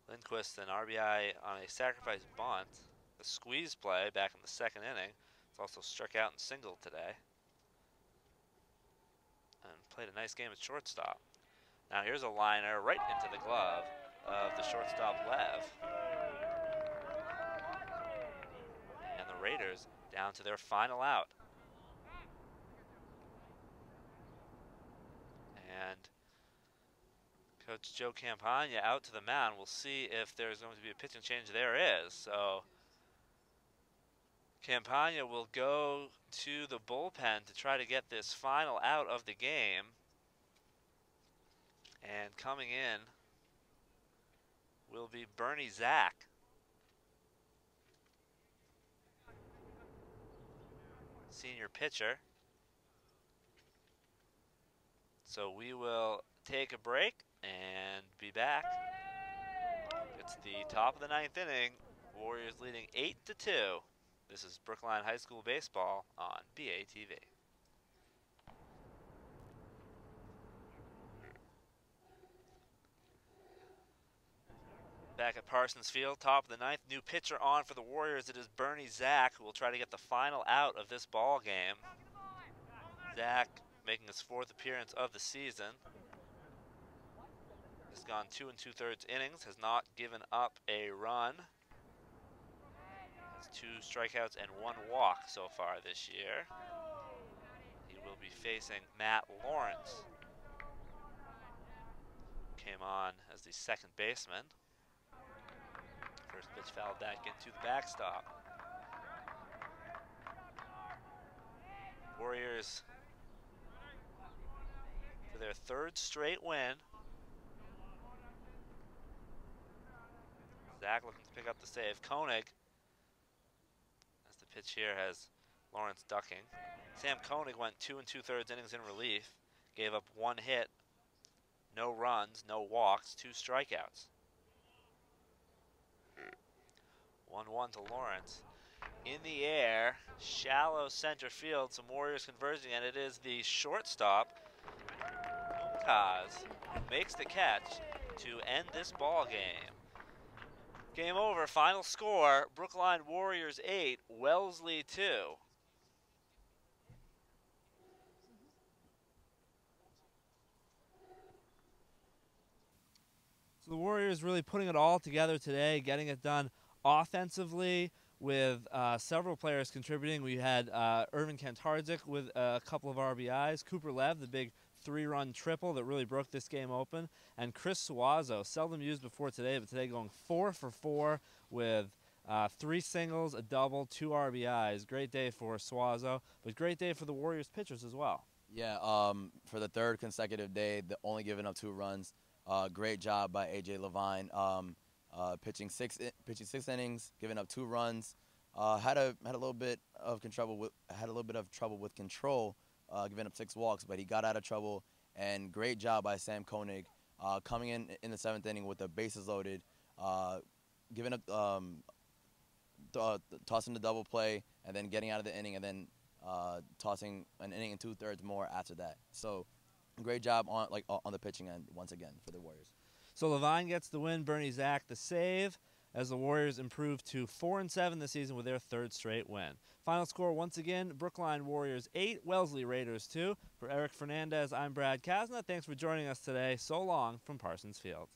Lindquist an RBI on a sacrifice bunt. A squeeze play back in the second inning. It's also struck out and singled today. And played a nice game at shortstop. Now here's a liner right into the glove of the shortstop Lev. And the Raiders down to their final out. And Coach Joe Campagna out to the mound. We'll see if there's going to be a pitching change. There is. So Campagna will go to the bullpen to try to get this final out of the game. And coming in will be Bernie Zach. Senior pitcher. So we will take a break and be back. It's the top of the 9th inning. Warriors leading 8-2. This is Brookline High School baseball on BATV. Back at Parsons Field, top of the 9th. New pitcher on for the Warriors. It is Bernie Zach, who will try to get the final out of this ball game. Zach making his 4th appearance of the season. Has gone 2 2/3 innings, has not given up a run. Has 2 strikeouts and 1 walk so far this year. He will be facing Matt Lawrence. Came on as the second baseman. First pitch fouled back into the backstop. Warriors for their 3rd straight win. Zach looking to pick up the save. Koenig, as the pitch here has Lawrence ducking. Sam Koenig went 2 2/3 innings in relief. Gave up 1 hit, no runs, no walks, 2 strikeouts. 1-1 to Lawrence. In the air, shallow center field, some Warriors converging, and it is the shortstop, Mumtaz, who makes the catch to end this ball game. Game over, final score, Brookline Warriors 8, Wellesley 2. So the Warriors really putting it all together today, getting it done offensively with several players contributing. We had Irvin Kantarczyk with a couple of RBIs, Cooper Lev, the big 3-run triple that really broke this game open, and Chris Suazo, seldom used before today, but today going 4 for 4 with 3 singles, a double, 2 RBIs. Great day for Suazo, but great day for the Warriors pitchers as well. Yeah, for the 3rd consecutive day, only giving up 2 runs. Great job by A.J. Levine. Pitching 6 innings, giving up 2 runs. Had a little bit of trouble with control, giving up 6 walks, but he got out of trouble. And great job by Sam Koenig, coming in the 7th inning with the bases loaded, giving up, tossing the double play, and then getting out of the inning, and then tossing an inning and 2/3 more after that. So great job on the pitching end once again for the Warriors. So Levine gets the win, Bernie Zach the save. as the Warriors improve to 4-7 this season with their third straight win. Final score once again, Brookline Warriors 8, Wellesley Raiders 2. For Eric Fernandez, I'm Brad Kasna. Thanks for joining us today. So long from Parsons Field.